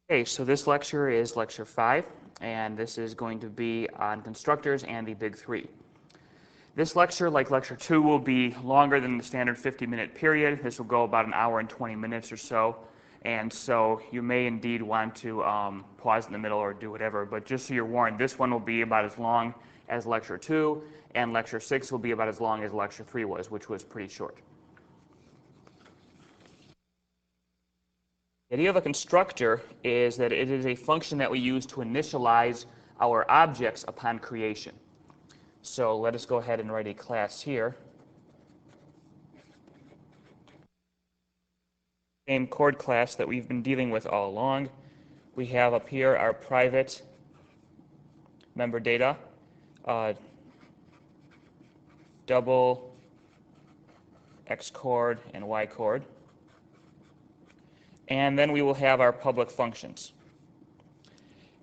Okay, so this lecture is lecture 5, and this is going to be on constructors and the big three. This lecture, like lecture 2, will be longer than the standard 50-minute period. This will go about an hour and 20 minutes or so, and so you may indeed want to pause in the middle or do whatever, but just so you're warned, this one will be about as long as lecture 2, and lecture 6 will be about as long as lecture 3 was, which was pretty short. The idea of a constructor is that it is a function that we use to initialize our objects upon creation. So let us go ahead and write a class here. Same chord class that we've been dealing with all along. We have up here our private member data, double X chord and Y chord. And then we will have our public functions.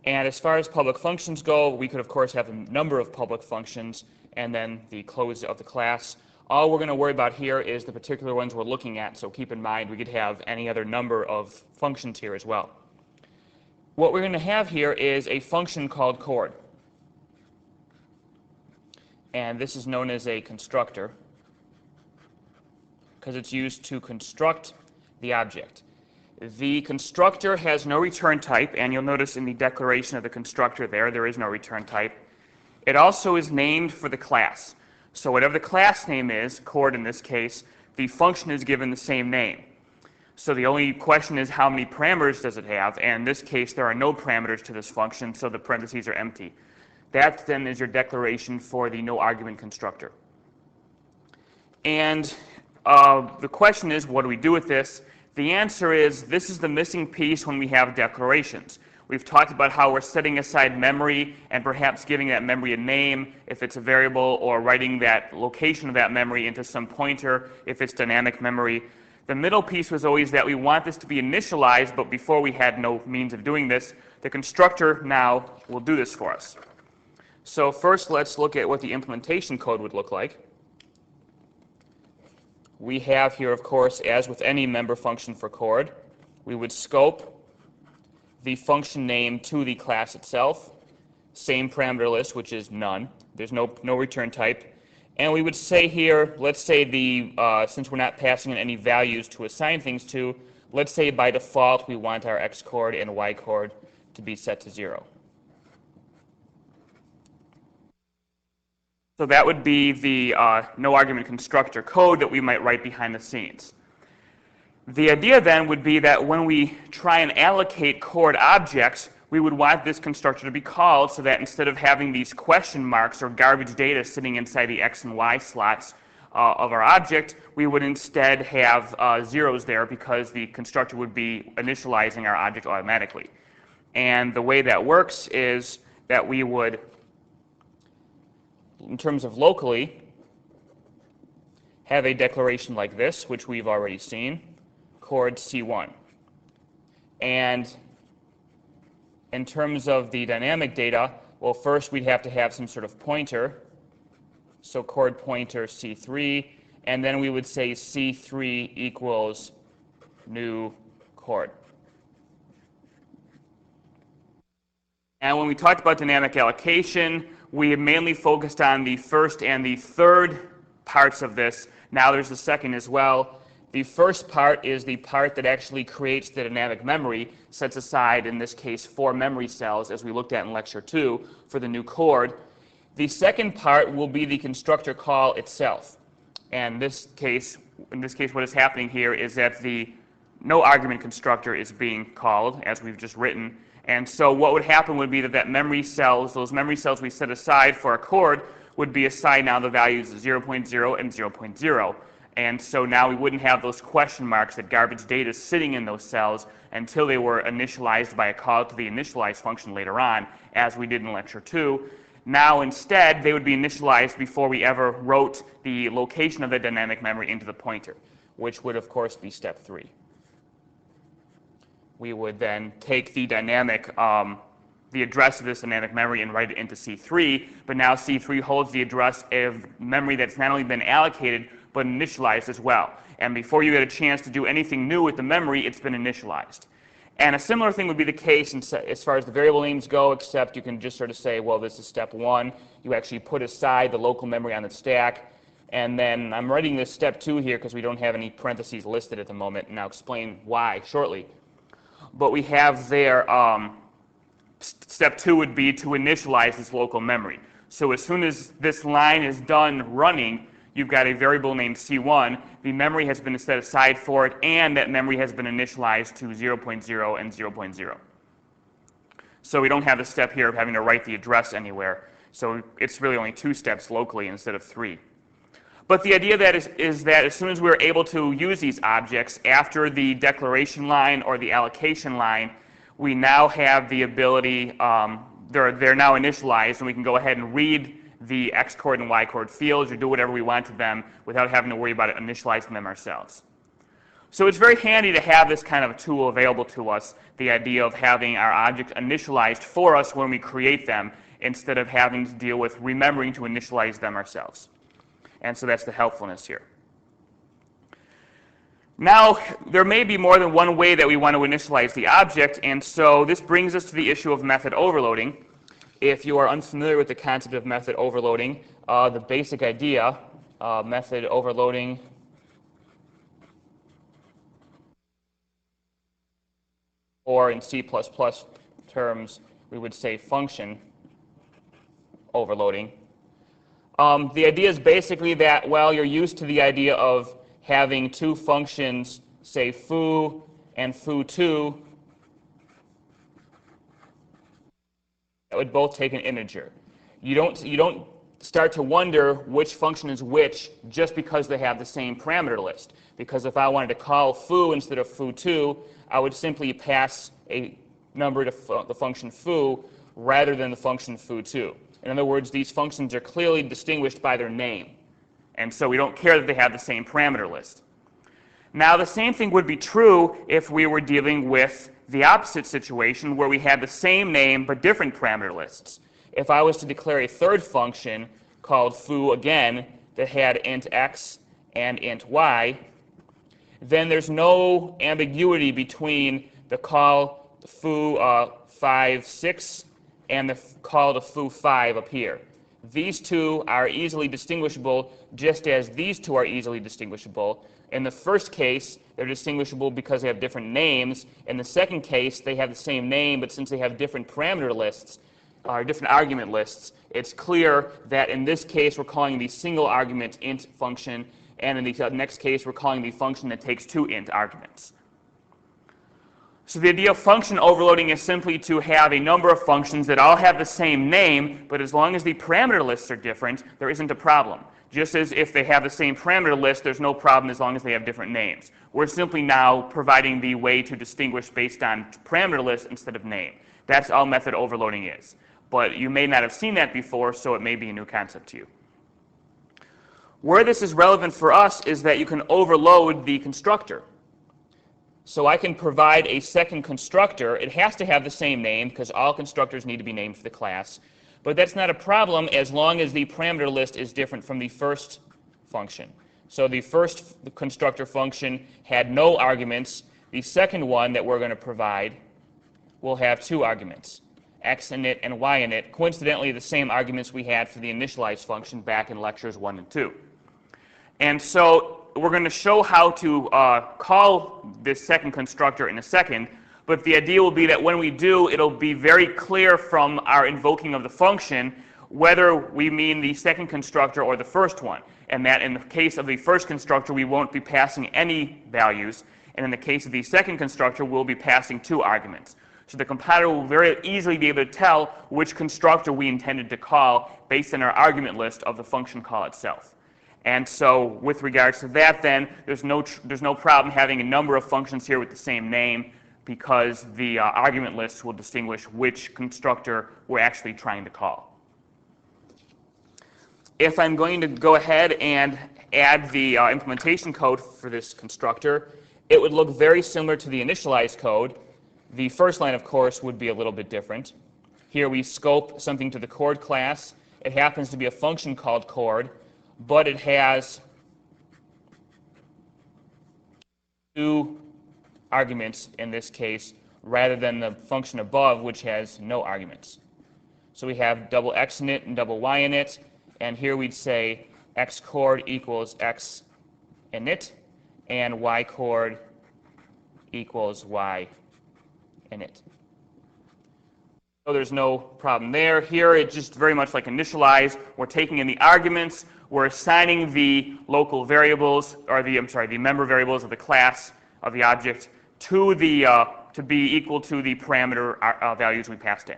And as far as public functions go, we could of course have a number of public functions and then the close of the class. All we're going to worry about here is the particular ones we're looking at, so keep in mind we could have any other number of functions here as well. What we're going to have here is a function called chord. And this is known as a constructor because it's used to construct the object. The constructor has no return type, and you'll notice in the declaration of the constructor there is no return type. It also is named for the class. So whatever the class name is, chord in this case, the function is given the same name. So the only question is how many parameters does it have, and in this case there are no parameters to this function, so the parentheses are empty. That then is your declaration for the no argument constructor. And the question is, what do we do with this? The answer is this is the missing piece when we have declarations. We've talked about how we're setting aside memory and perhaps giving that memory a name if it's a variable, or writing that location of that memory into some pointer if it's dynamic memory. The middle piece was always that we want this to be initialized, but before we had no means of doing this. The constructor now will do this for us. So first let's look at what the implementation code would look like. We have here, of course, as with any member function for chord, we would scope the function name to the class itself, same parameter list, which is none. There's no return type. And we would say here, let's say since we're not passing in any values to assign things to, let's say by default we want our X chord and Y chord to be set to 0. So that would be the no argument constructor code that we might write behind the scenes. The idea then would be that when we try and allocate chord objects, we would want this constructor to be called so that instead of having these question marks or garbage data sitting inside the X and Y slots of our object, we would instead have zeros there because the constructor would be initializing our object automatically. And the way that works is that we would, in terms of locally, have a declaration like this, which we've already seen, chord C1. And in terms of the dynamic data, well, first we'd have to have some sort of pointer, so chord pointer C3, and then we would say C3 equals new chord. And when we talked about dynamic allocation, we have mainly focused on the first and the third parts of this. Now there's the second as well. The first part is the part that actually creates the dynamic memory, sets aside, in this case, 4 memory cells, as we looked at in lecture 2, for the new chord. The second part will be the constructor call itself. And in this case, what is happening here is that the no argument constructor is being called, as we've just written. And so what would happen would be that memory cells, those memory cells we set aside for a chord, would be assigned now the values 0.0 and 0.0. And so now we wouldn't have those question marks, that garbage data sitting in those cells until they were initialized by a call to the initialize function later on, as we did in lecture 2. Now instead, they would be initialized before we ever wrote the location of the dynamic memory into the pointer, which would of course be step 3. We would then take the dynamic, the address of this dynamic memory and write it into C3, but now C3 holds the address of memory that's not only been allocated, but initialized as well. And before you get a chance to do anything new with the memory, it's been initialized. And a similar thing would be the case as far as the variable names go, except you can just sort of say, well, this is step 1. You actually put aside the local memory on the stack. And then I'm writing this step 2 here because we don't have any parentheses listed at the moment, and I'll explain why shortly. But we have there, step 2 would be to initialize this local memory. So as soon as this line is done running, you've got a variable named C1, the memory has been set aside for it, and that memory has been initialized to 0.0 and 0.0. So we don't have the step here of having to write the address anywhere. So it's really only 2 steps locally instead of 3. But the idea that is that as soon as we're able to use these objects after the declaration line or the allocation line, we now have the ability, they're now initialized, and we can go ahead and read the X chord and Y chord fields or do whatever we want to them without having to worry about initializing them ourselves. So it's very handy to have this kind of a tool available to us, the idea of having our objects initialized for us when we create them instead of having to deal with remembering to initialize them ourselves. And so that's the helpfulness here. Now, there may be more than one way that we want to initialize the object, and so this brings us to the issue of method overloading. If you are unfamiliar with the concept of method overloading, the basic idea, method overloading, or in C++ terms, we would say function overloading. The idea is basically that, well, you're used to the idea of having 2 functions, say foo and foo2, that would both take an integer. You don't start to wonder which function is which just because they have the same parameter list. Because if I wanted to call foo instead of foo2, I would simply pass a number to the function foo rather than the function foo2. In other words, these functions are clearly distinguished by their name. And so we don't care that they have the same parameter list. Now, the same thing would be true if we were dealing with the opposite situation where we had the same name but different parameter lists. If I was to declare a third function called foo again that had int x and int y, then there's no ambiguity between the call to foo56 and the call to foo5 up here. These two are easily distinguishable just as these two are easily distinguishable. In the first case, they're distinguishable because they have different names. In the second case, they have the same name, but since they have different parameter lists, or different argument lists, it's clear that in this case we're calling the single argument int function, and in the next case we're calling the function that takes 2 int arguments. So the idea of function overloading is simply to have a number of functions that all have the same name, but as long as the parameter lists are different, there isn't a problem. Just as if they have the same parameter list, there's no problem as long as they have different names. We're simply now providing the way to distinguish based on parameter list instead of name. That's all method overloading is. But you may not have seen that before, so it may be a new concept to you. Where this is relevant for us is that you can overload the constructor. So I can provide a second constructor. It has to have the same name because all constructors need to be named for the class. But that's not a problem as long as the parameter list is different from the first function. So the first constructor function had no arguments. The second one that we're going to provide will have 2 arguments, x init and y init, coincidentally the same arguments we had for the initialize function back in lectures 1 and 2. And so we're going to show how to call this second constructor in a second, but the idea will be that when we do, it'll be very clear from our invoking of the function whether we mean the second constructor or the first one, and that in the case of the first constructor we won't be passing any values, and in the case of the second constructor we'll be passing 2 arguments. So the compiler will very easily be able to tell which constructor we intended to call based on our argument list of the function call itself. And so with regards to that then, there's no problem having a number of functions here with the same name because the argument list will distinguish which constructor we're actually trying to call. If I'm going to go ahead and add the implementation code for this constructor, it would look very similar to the initialize code. The first line, of course, would be a little bit different. Here we scope something to the chord class. It happens to be a function called chord, but it has 2 arguments in this case, rather than the function above, which has no arguments. So we have double x init and double y init, and here we'd say x chord equals x init, and y chord equals y init. So there's no problem there. Here it's just very much like initialize. We're taking in the arguments, we're assigning the local variables, or the member variables of the class of the object to be equal to the parameter values we passed in.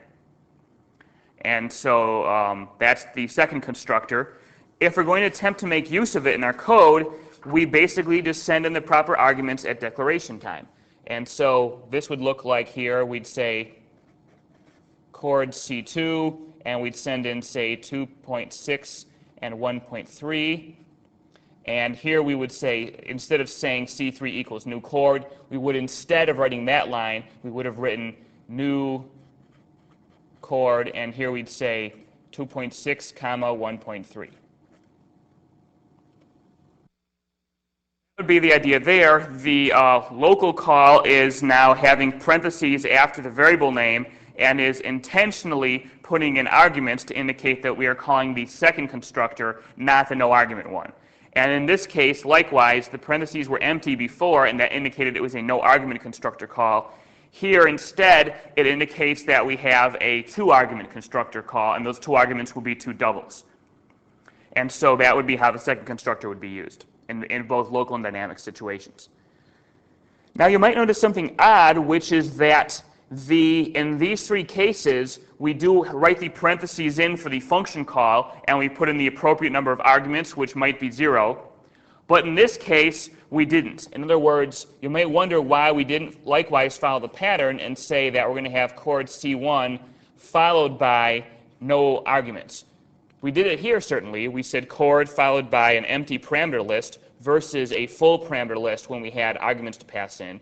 And so that's the second constructor. If we're going to attempt to make use of it in our code, we basically just send in the proper arguments at declaration time. And so this would look like here, we'd say chord C2, and we'd send in, say, 2.6 and 1.3. And here we would say, instead of saying C3 equals new chord, we would, instead of writing that line, we would have written new chord, and here we'd say 2.6 comma 1.3. Would be the idea there. The local call is now having parentheses after the variable name and is intentionally putting in arguments to indicate that we are calling the second constructor, not the no argument one. And in this case, likewise, the parentheses were empty before, and that indicated it was a no argument constructor call. Here, instead, it indicates that we have a two argument constructor call, and those two arguments will be two doubles. And so that would be how the second constructor would be used in both local and dynamic situations. Now you might notice something odd, which is that in these three cases, we do write the parentheses in for the function call, and we put in the appropriate number of arguments, which might be 0. But in this case, we didn't. In other words, you may wonder why we didn't likewise follow the pattern and say that we're going to have chord C1 followed by no arguments. We did it here, certainly. We said chord followed by an empty parameter list versus a full parameter list when we had arguments to pass in.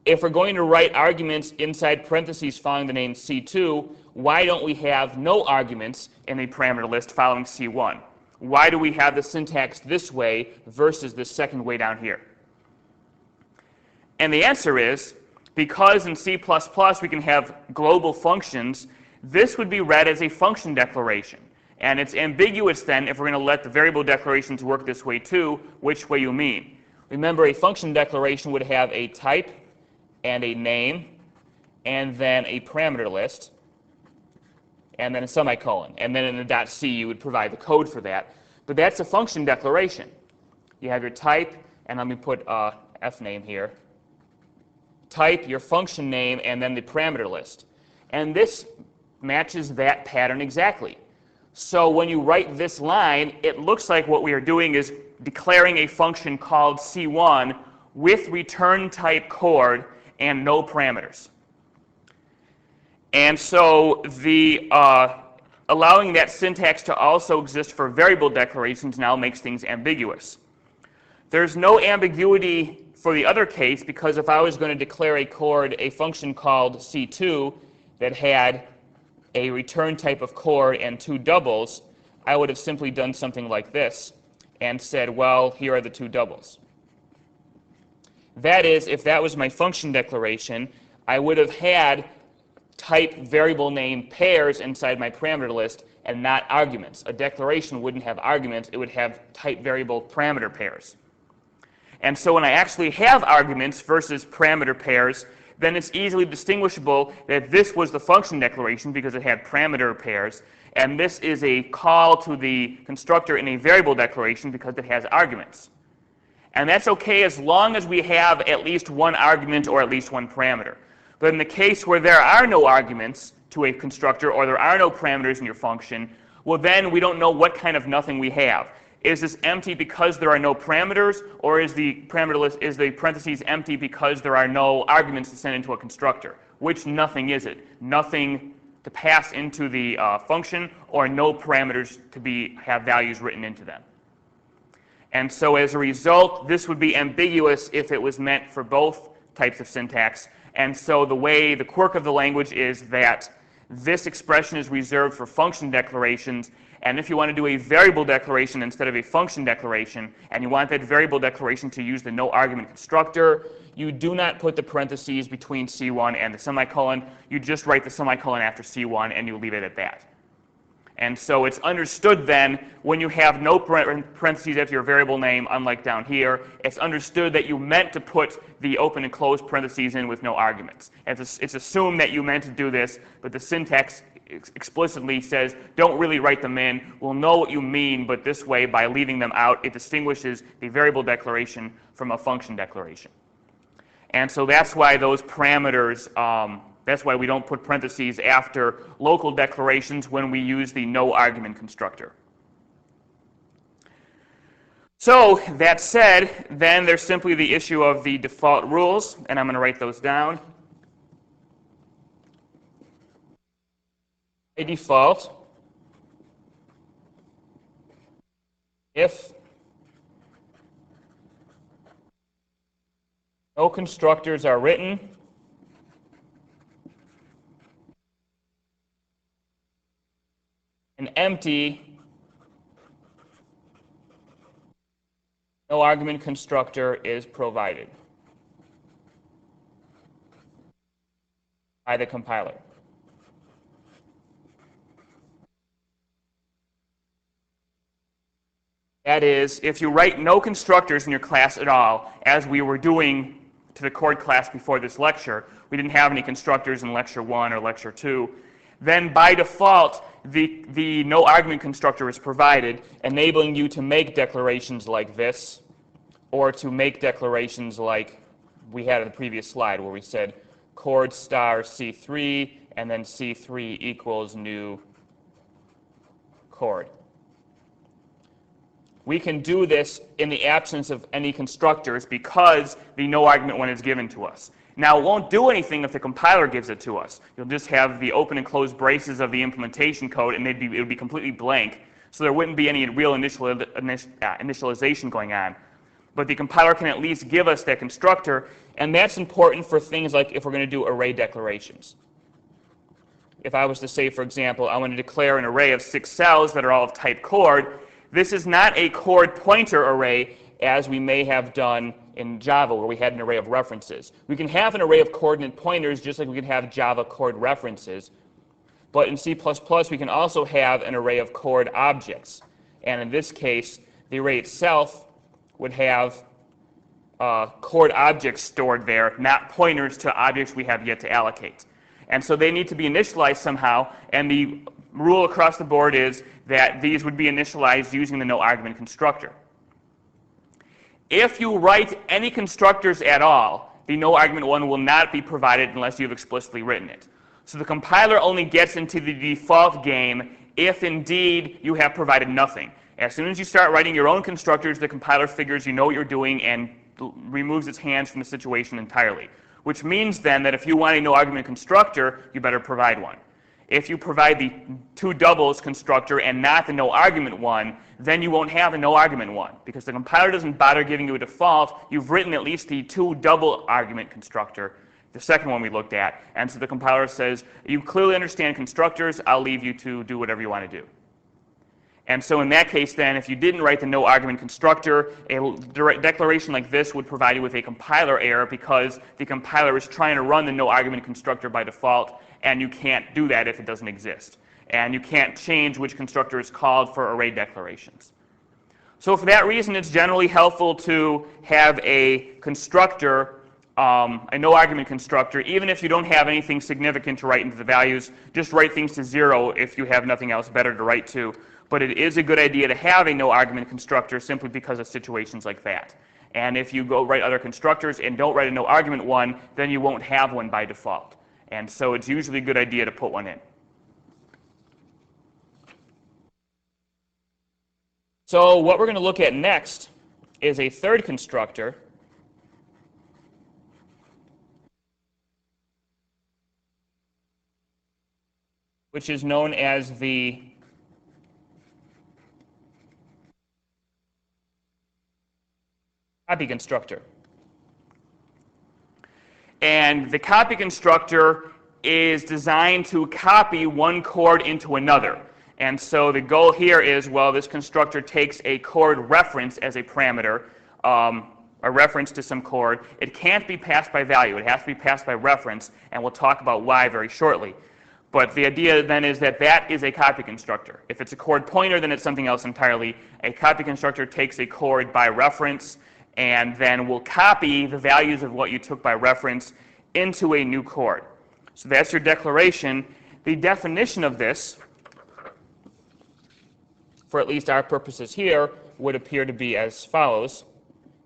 If we're going to write arguments inside parentheses following the name C2, why don't we have no arguments in a parameter list following C1? Why do we have the syntax this way versus the second way down here? And the answer is, because in C++ we can have global functions, this would be read as a function declaration. And it's ambiguous then, if we're going to let the variable declarations work this way too, which way you mean. Remember, a function declaration would have a type and a name, and then a parameter list, and then a semicolon. And then in the .c you would provide the code for that. But that's a function declaration. You have your type, and let me put f name here. Type, your function name, and then the parameter list. And this matches that pattern exactly. So when you write this line, it looks like what we are doing is declaring a function called C1 with return type chord and no parameters. And so the allowing that syntax to also exist for variable declarations now makes things ambiguous. There's no ambiguity for the other case, because if I was going to declare a function called C2 that had a return type of chord and two doubles, I would have simply done something like this and said, well, here are the two doubles. That is, if that was my function declaration, I would have had type variable name pairs inside my parameter list and not arguments. A declaration wouldn't have arguments, it would have type variable parameter pairs. And so when I actually have arguments versus parameter pairs, then it's easily distinguishable that this was the function declaration because it had parameter pairs, and this is a call to the constructor in a variable declaration because it has arguments. And that's okay as long as we have at least one argument or at least one parameter. But in the case where there are no arguments to a constructor or there are no parameters in your function, well then we don't know what kind of nothing we have. Is this empty because there are no parameters, or is the parameter list, is the parentheses empty because there are no arguments to send into a constructor? Which nothing is it? Nothing to pass into the function, or no parameters to have values written into them. And so as a result, this would be ambiguous if it was meant for both types of syntax. And so the quirk of the language is that This expression is reserved for function declarations, and if you want to do a variable declaration instead of a function declaration, and you want that variable declaration to use the no argument constructor, you do not put the parentheses between C1 and the semicolon. You just write the semicolon after C1 and you leave it at that. And so it's understood then, when you have no parentheses after your variable name, unlike down here, it's understood that you meant to put the open and closed parentheses in with no arguments. It's assumed that you meant to do this, but the syntax explicitly says, don't really write them in. We'll know what you mean, but this way, by leaving them out, it distinguishes the variable declaration from a function declaration. And so that's why those parameters, that's why we don't put parentheses after local declarations when we use the no argument constructor. So that said, then there's simply the issue of the default rules, and I'm going to write those down. By default, if no constructors are written, an empty no argument constructor is provided by the compiler. That is, if you write no constructors in your class at all, as we were doing to the chord class before this lecture, we didn't have any constructors in lecture 1 or lecture 2, then by default, the no argument constructor is provided, enabling you to make declarations like this, or to make declarations like we had in the previous slide, where we said chord star C3, and then C3 equals new chord. We can do this in the absence of any constructors because the no argument one is given to us. Now, it won't do anything if the compiler gives it to us. You'll just have the open and closed braces of the implementation code, and it would be completely blank, so there wouldn't be any real initialization going on. But the compiler can at least give us that constructor, and that's important for things like if we're going to do array declarations. If I was to say, for example, I want to declare an array of 6 cells that are all of type chord, this is not a chord pointer array as we may have done in Java, where we had an array of references. We can have an array of coordinate pointers just like we could have Java chord references. But in C++, we can also have an array of chord objects. And in this case, the array itself would have chord objects stored there, not pointers to objects we have yet to allocate. And so they need to be initialized somehow, and the rule across the board is that these would be initialized using the no argument constructor. If you write any constructors at all, the no argument one will not be provided unless you've explicitly written it. So the compiler only gets into the default game if indeed you have provided nothing. As soon as you start writing your own constructors, the compiler figures you know what you're doing and removes its hands from the situation entirely. Which means then that if you want a no argument constructor, you better provide one. If you provide the 2 doubles constructor and not the no argument one, then you won't have a no argument one, because the compiler doesn't bother giving you a default. You've written at least the 2 double argument constructor, the second one we looked at. And so the compiler says, you clearly understand constructors, I'll leave you to do whatever you want to do. And so in that case then, if you didn't write the no argument constructor, a declaration like this would provide you with a compiler error because the compiler is trying to run the no argument constructor by default, and you can't do that if it doesn't exist. And you can't change which constructor is called for array declarations. So for that reason, it's generally helpful to have a constructor, a no argument constructor, even if you don't have anything significant to write into the values. Just write things to 0 if you have nothing else better to write to. But it is a good idea to have a no argument constructor simply because of situations like that. And if you go write other constructors and don't write a no argument one, then you won't have one by default. And so it's usually a good idea to put one in. So what we're going to look at next is a third constructor, which is known as the copy constructor. And the copy constructor is designed to copy one chord into another. And so the goal here is, well, this constructor takes a chord reference as a parameter, a reference to some chord. It can't be passed by value. It has to be passed by reference, and we'll talk about why very shortly. But the idea then is that that is a copy constructor. If it's a chord pointer, then it's something else entirely. A copy constructor takes a chord by reference and then will copy the values of what you took by reference into a new chord. So that's your declaration. The definition of this, for at least our purposes here, would appear to be as follows.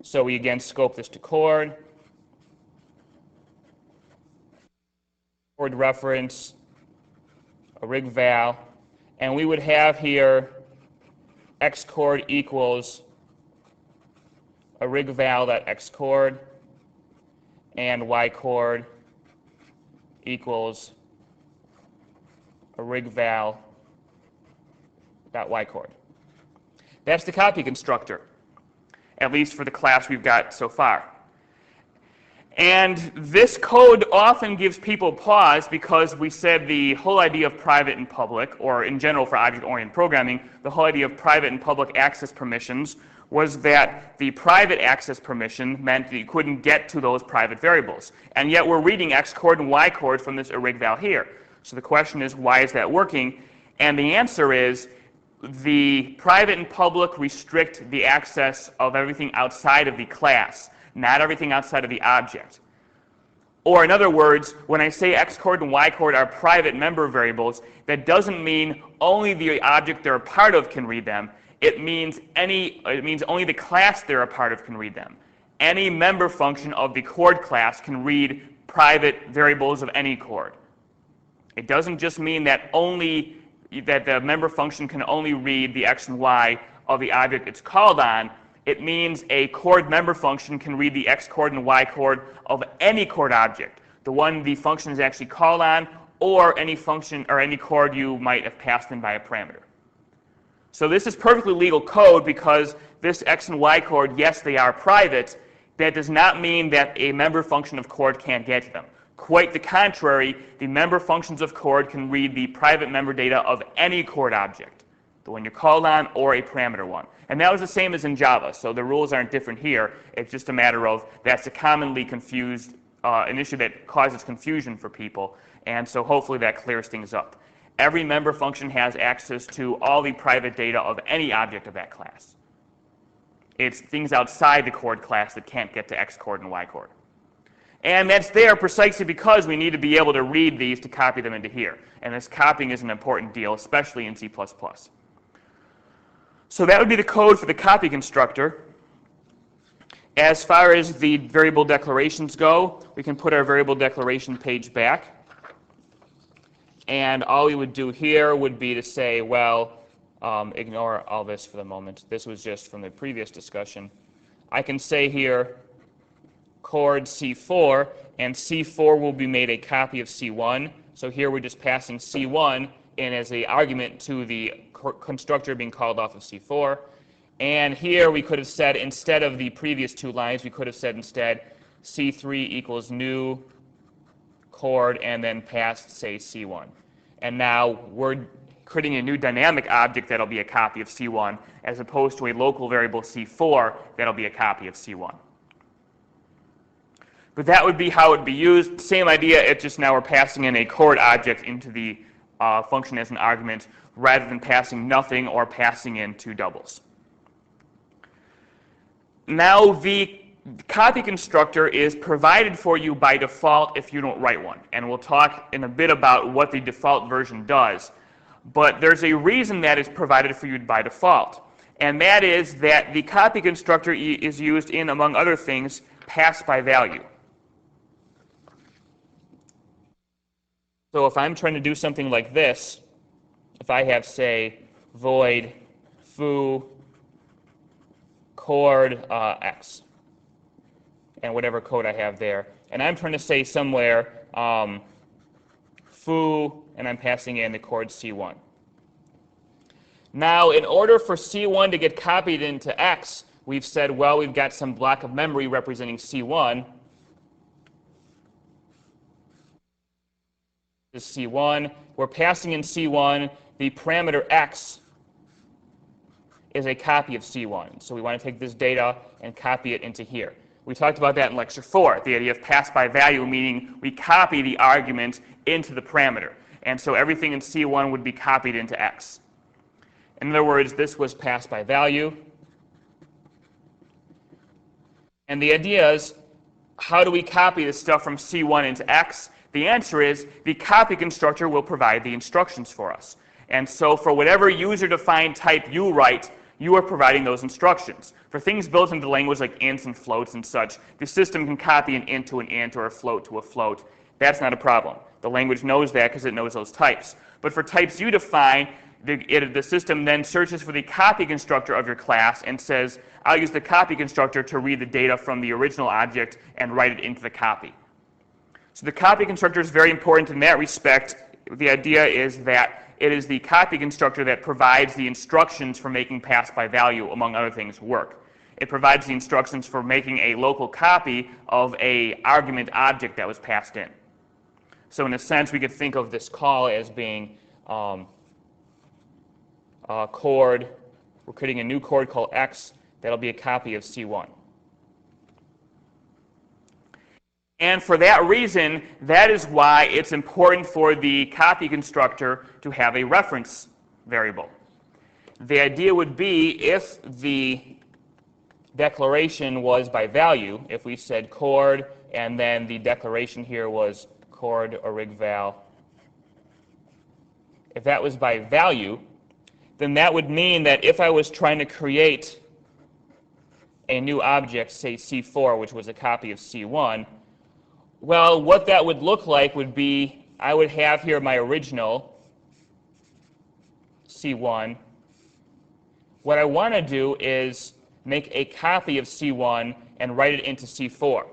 So we again scope this to chord reference, a rig val, and we would have here x chord equals a rig val dot x chord, and y chord equals a rig val dot y chord. That's the copy constructor, at least for the class we've got so far. And this code often gives people pause because we said the whole idea of private and public, or in general for object-oriented programming, the whole idea of private and public access permissions was that the private access permission meant that you couldn't get to those private variables. And yet we're reading x chord and y chord from this array val here. So the question is, why is that working? And the answer is, the private and public restrict the access of everything outside of the class, not everything outside of the object. Or in other words, when I say x chord and y chord are private member variables, that doesn't mean only the object they're a part of can read them. It means only the class they're a part of can read them. Any member function of the chord class can read private variables of any chord. It doesn't just mean that the member function can only read the x and y of the object it's called on. It means a chord member function can read the x chord and y chord of any chord object, the one the function is actually called on, or any function or any chord you might have passed in by a parameter. So this is perfectly legal code because this x and y chord, yes, they are private. That does not mean that a member function of chord can't get to them. Quite the contrary, the member functions of chord can read the private member data of any chord object, the one you're called on or a parameter one. And that was the same as in Java, so the rules aren't different here. It's just a matter of that's a commonly confused, an issue that causes confusion for people, and so hopefully that clears things up. Every member function has access to all the private data of any object of that class. It's things outside the chord class that can't get to x chord and y chord. And that's there precisely because we need to be able to read these to copy them into here. And this copying is an important deal, especially in C++. So that would be the code for the copy constructor. As far as the variable declarations go, we can put our variable declaration page back. And all we would do here would be to say, well, ignore all this for the moment. This was just from the previous discussion. I can say here, chord C4, and C4 will be made a copy of C1. So here we're just passing C1 in as an argument to the constructor being called off of C4. And here we could have said, instead of the previous two lines, we could have said instead C3 equals new chord and then passed, say, C1. And now we're creating a new dynamic object that'll be a copy of C1 as opposed to a local variable C4 that'll be a copy of C1. But that would be how it would be used. Same idea, it's just now we're passing in a chord object into the function as an argument rather than passing nothing or passing in two doubles. Now the copy constructor is provided for you by default if you don't write one. And we'll talk in a bit about what the default version does. But there's a reason that it's provided for you by default. And that is that the copy constructor is used in, among other things, pass by value. So if I'm trying to do something like this, if I have, say, void foo chord x, and whatever code I have there, and I'm trying to say somewhere foo, and I'm passing in the chord C1. Now, in order for C1 to get copied into X, we've said, well, we've got some block of memory representing C1. is C1. We're passing in C1. The parameter x is a copy of C1. So we want to take this data and copy it into here. We talked about that in lecture 4, the idea of pass by value, meaning we copy the argument into the parameter. And so everything in C1 would be copied into x. In other words, this was passed by value. And the idea is, how do we copy this stuff from C1 into x? The answer is the copy constructor will provide the instructions for us. And so for whatever user-defined type you write, you are providing those instructions. For things built into the language like ints and floats and such, the system can copy an int to an int or a float to a float. That's not a problem. The language knows that because it knows those types. But for types you define, the system then searches for the copy constructor of your class and says, I'll use the copy constructor to read the data from the original object and write it into the copy. So the copy constructor is very important in that respect. The idea is that it is the copy constructor that provides the instructions for making pass by value, among other things, work. It provides the instructions for making a local copy of an argument object that was passed in. So in a sense, we could think of this call as being a chord. We're creating a new chord called x that'll be a copy of C1. And for that reason, that is why it's important for the copy constructor to have a reference variable. The idea would be if the declaration was by value, if we said chord and then the declaration here was chord origval, if that was by value, then that would mean that if I was trying to create a new object, say C4, which was a copy of C1, well, what that would look like would be, I would have here my original C1. What I want to do is make a copy of C1 and write it into C4.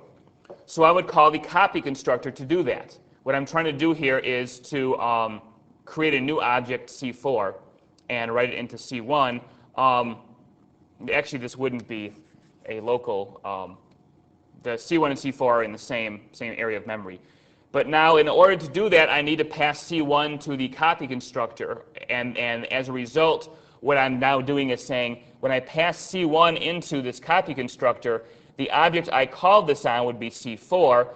So I would call the copy constructor to do that. What I'm trying to do here is to create a new object, C4, and write it into C1. Actually, this wouldn't be a local. The C1 and C4 are in the same area of memory. But now, in order to do that, I need to pass C1 to the copy constructor. And as a result, what I'm now doing is saying, when I pass C1 into this copy constructor, the object I called this on would be C4.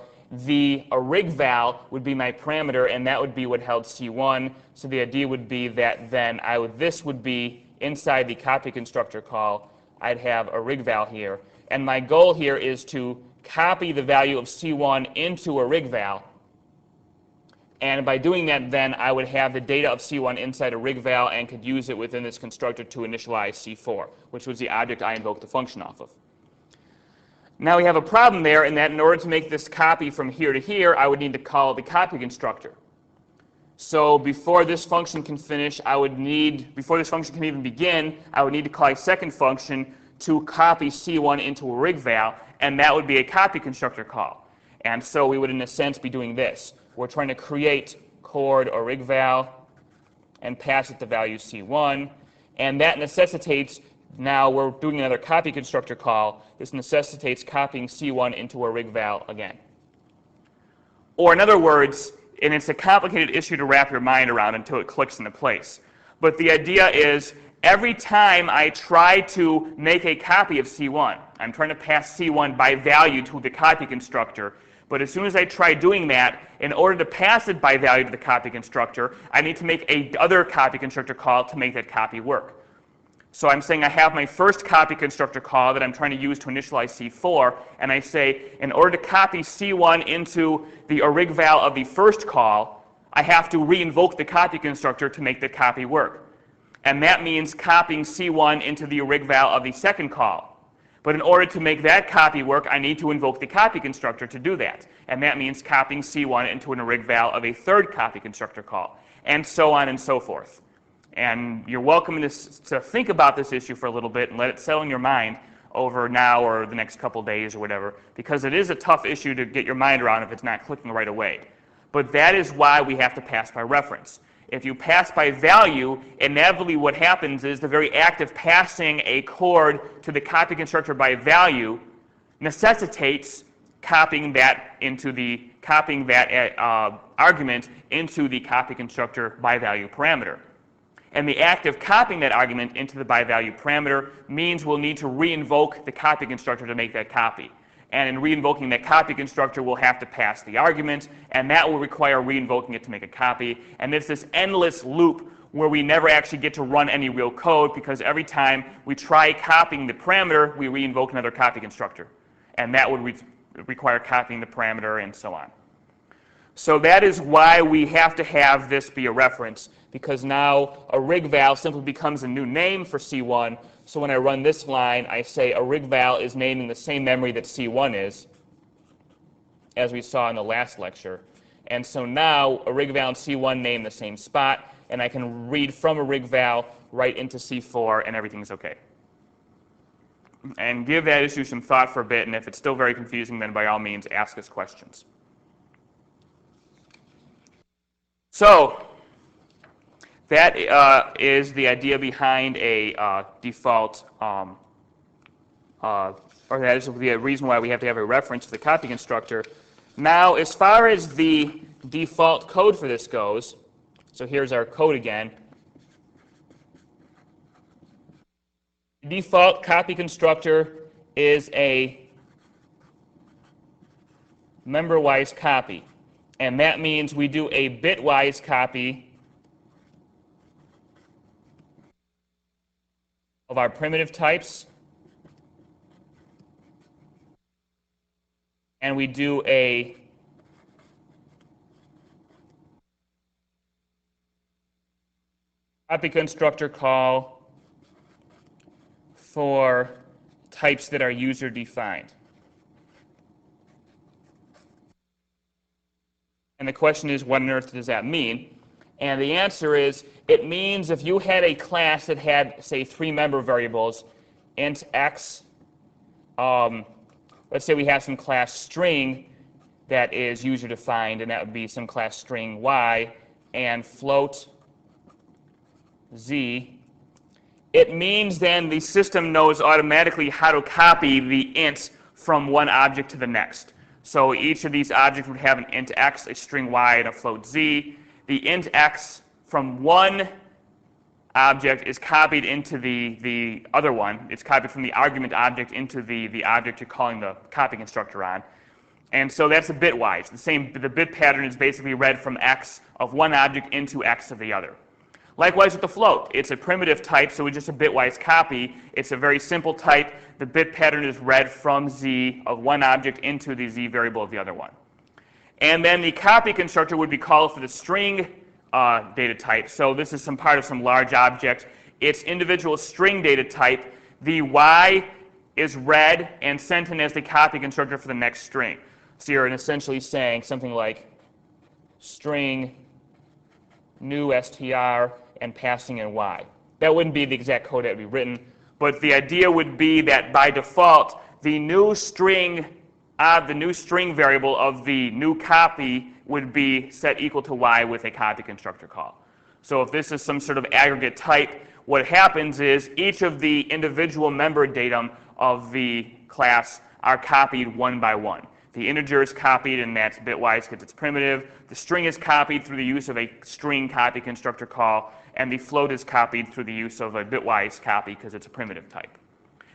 The origval would be my parameter, and that would be what held C1. So the idea would be that then this would be inside the copy constructor call. I'd have origval here. And my goal here is to copy the value of C1 into origval. And by doing that, then I would have the data of C1 inside origval and could use it within this constructor to initialize C4, which was the object I invoked the function off of. Now we have a problem there in that in order to make this copy from here to here, I would need to call the copy constructor. So before this function can finish, before this function can even begin, I would need to call a second function to copy C1 into origval, and that would be a copy constructor call. And so we would, in a sense, be doing this. We're trying to create chord origval and pass it the value C1, and that necessitates, now we're doing another copy constructor call. This necessitates copying C1 into origval again. Or in other words, and it's a complicated issue to wrap your mind around until it clicks into place, but the idea is every time I try to make a copy of C1, I'm trying to pass C1 by value to the copy constructor, but as soon as I try doing that, in order to pass it by value to the copy constructor, I need to make a other copy constructor call to make that copy work. So I'm saying I have my first copy constructor call that I'm trying to use to initialize C4, and I say in order to copy C1 into the origval of the first call, I have to re-invoke the copy constructor to make the copy work. And that means copying C1 into the origval of the second call. But in order to make that copy work, I need to invoke the copy constructor to do that. And that means copying C1 into an origval of a third copy constructor call, and so on and so forth. And you're welcome to think about this issue for a little bit and let it settle in your mind over now or the next couple days or whatever, because it is a tough issue to get your mind around if it's not clicking right away. But that is why we have to pass by reference. If you pass by value, inevitably what happens is the very act of passing a chord to the copy constructor by value necessitates copying that argument into the copy constructor by value parameter. And the act of copying that argument into the by value parameter means we'll need to re-invoke the copy constructor to make that copy. And in re-invoking that copy constructor, we'll have to pass the argument, and that will require re-invoking it to make a copy. And it's this endless loop where we never actually get to run any real code, because every time we try copying the parameter, we re-invoke another copy constructor. And that would require copying the parameter and so on. So that is why we have to have this be a reference, because now a rig val simply becomes a new name for C1. So when I run this line, I say a rig val is naming the same memory that C1 is, as we saw in the last lecture. And so now a rig val and C1 name the same spot, and I can read from a rig val right into C4, and everything's okay. And give that issue some thought for a bit, and if it's still very confusing, then by all means ask us questions. So that is the idea behind a default, or that is the reason why we have to have a reference to the copy constructor. Now, as far as the default code for this goes, so here's our code again. The default copy constructor is a member-wise copy. And that means we do a bitwise copy of our primitive types, and we do a copy constructor call for types that are user defined. And the question is, what on earth does that mean? And the answer is, it means if you had a class that had, say, 3 member variables, int x, let's say we have some class string that is user defined, and that would be some class string y, and float z. It means then the system knows automatically how to copy the ints from one object to the next. So each of these objects would have an int x, a string y, and a float z. The int x from one object is copied into the other one. It's copied from the argument object into the object you're calling the copy constructor on. And so that's a bitwise. The bit pattern is basically read from x of one object into x of the other. Likewise with the float. It's a primitive type, so it's just a bitwise copy. It's a very simple type. The bit pattern is read from z of one object into the z variable of the other one. And then the copy constructor would be called for the string data type. So this is some part of some large object. Its individual string data type, the y is read and sent in as the copy constructor for the next string. So you're essentially saying something like string new str and passing in y. That wouldn't be the exact code that would be written, but the idea would be that by default, the new string variable of the new copy would be set equal to y with a copy constructor call. So if this is some sort of aggregate type, what happens is each of the individual member datum of the class are copied one by one. The integer is copied, and that's bitwise because it's primitive. The string is copied through the use of a string copy constructor call, and the float is copied through the use of a bitwise copy because it's a primitive type.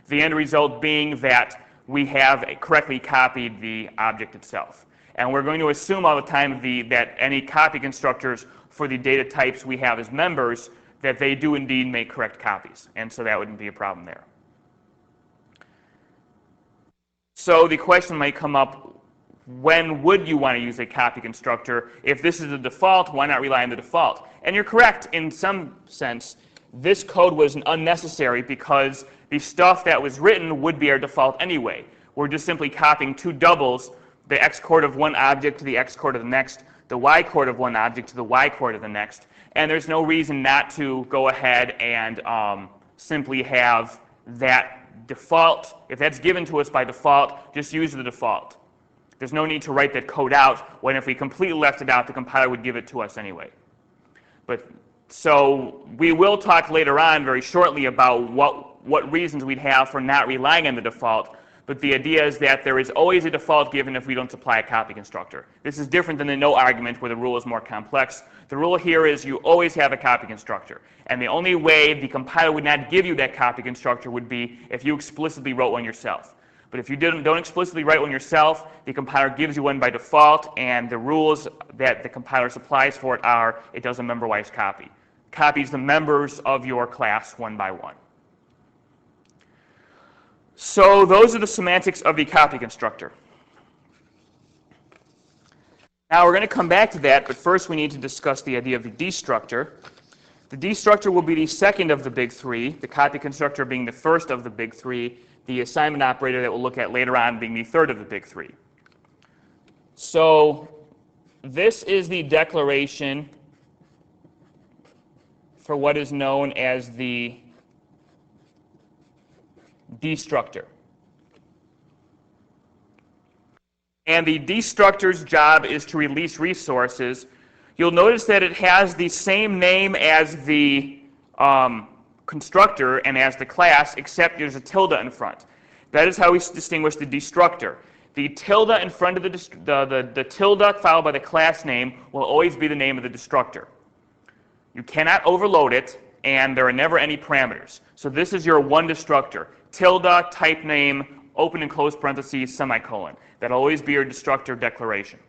The end result being that we have correctly copied the object itself. And we're going to assume all the time that any copy constructors for the data types we have as members, that they do indeed make correct copies. And so that wouldn't be a problem there. So the question might come up, when would you want to use a copy constructor? If this is the default, why not rely on the default? And you're correct in some sense. This code was unnecessary because the stuff that was written would be our default anyway. We're just simply copying 2 doubles, the x coord of one object to the x coord of the next, the y coord of one object to the y coord of the next. And there's no reason not to go ahead and simply have that default. If that's given to us by default, just use the default. There's no need to write that code out, when if we completely left it out, the compiler would give it to us anyway. So we will talk later on very shortly about what reasons we'd have for not relying on the default. But the idea is that there is always a default given if we don't supply a copy constructor. This is different than the no argument where the rule is more complex. The rule here is you always have a copy constructor. And the only way the compiler would not give you that copy constructor would be if you explicitly wrote one yourself. But if you don't explicitly write one yourself, the compiler gives you one by default, and the rules that the compiler supplies for it are it does a member-wise copy. Copies the members of your class one by one. So those are the semantics of the copy constructor. Now we're going to come back to that, but first we need to discuss the idea of the destructor. The destructor will be the second of the big three, the copy constructor being the first of the big three, the assignment operator that we'll look at later on being the third of the big three. So this is the declaration for what is known as the destructor. And the destructor's job is to release resources. You'll notice that it has the same name as the constructor and as the class, except there's a tilde in front. That is how we distinguish the destructor. The tilde in front of the tilde followed by the class name will always be the name of the destructor. You cannot overload it, and there are never any parameters. So this is your one destructor. Tilde, type name, open and close parentheses, semicolon. That'll always be your destructor declaration.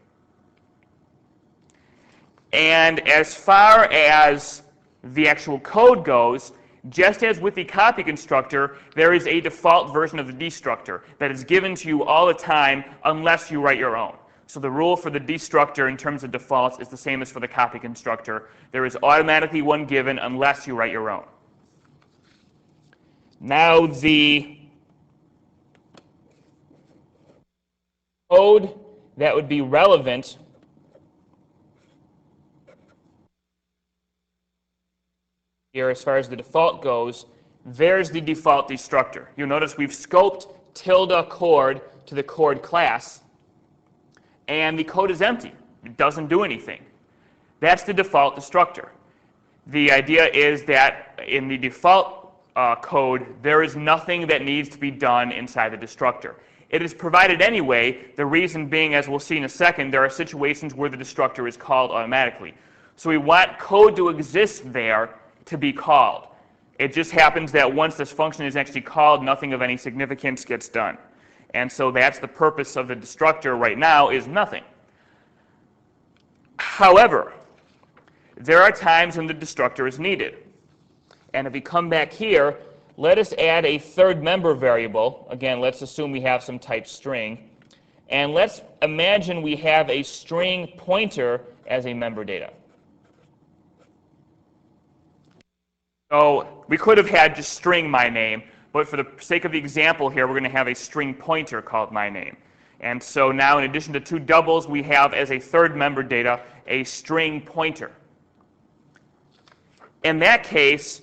And as far as the actual code goes, just as with the copy constructor, there is a default version of the destructor that is given to you all the time unless you write your own. So the rule for the destructor in terms of defaults is the same as for the copy constructor. There is automatically one given unless you write your own. Now the code that would be relevant here as far as the default goes, there's the default destructor. You'll notice we've scoped tilde chord to the chord class, and the code is empty. It doesn't do anything. That's the default destructor. The idea is that in the default code, there is nothing that needs to be done inside the destructor. It is provided anyway, the reason being, as we'll see in a second, there are situations where the destructor is called automatically. So we want code to exist there to be called. It just happens that once this function is actually called, nothing of any significance gets done. And so that's the purpose of the destructor right now, is nothing. However, there are times when the destructor is needed. And if we come back here, let us add a third member variable. Again, let's assume we have some type string. And let's imagine we have a string pointer as a member data. So we could have had just string my name, but for the sake of the example here, we're going to have a string pointer called my name. And so now in addition to two doubles, we have as a third member data a string pointer. In that case,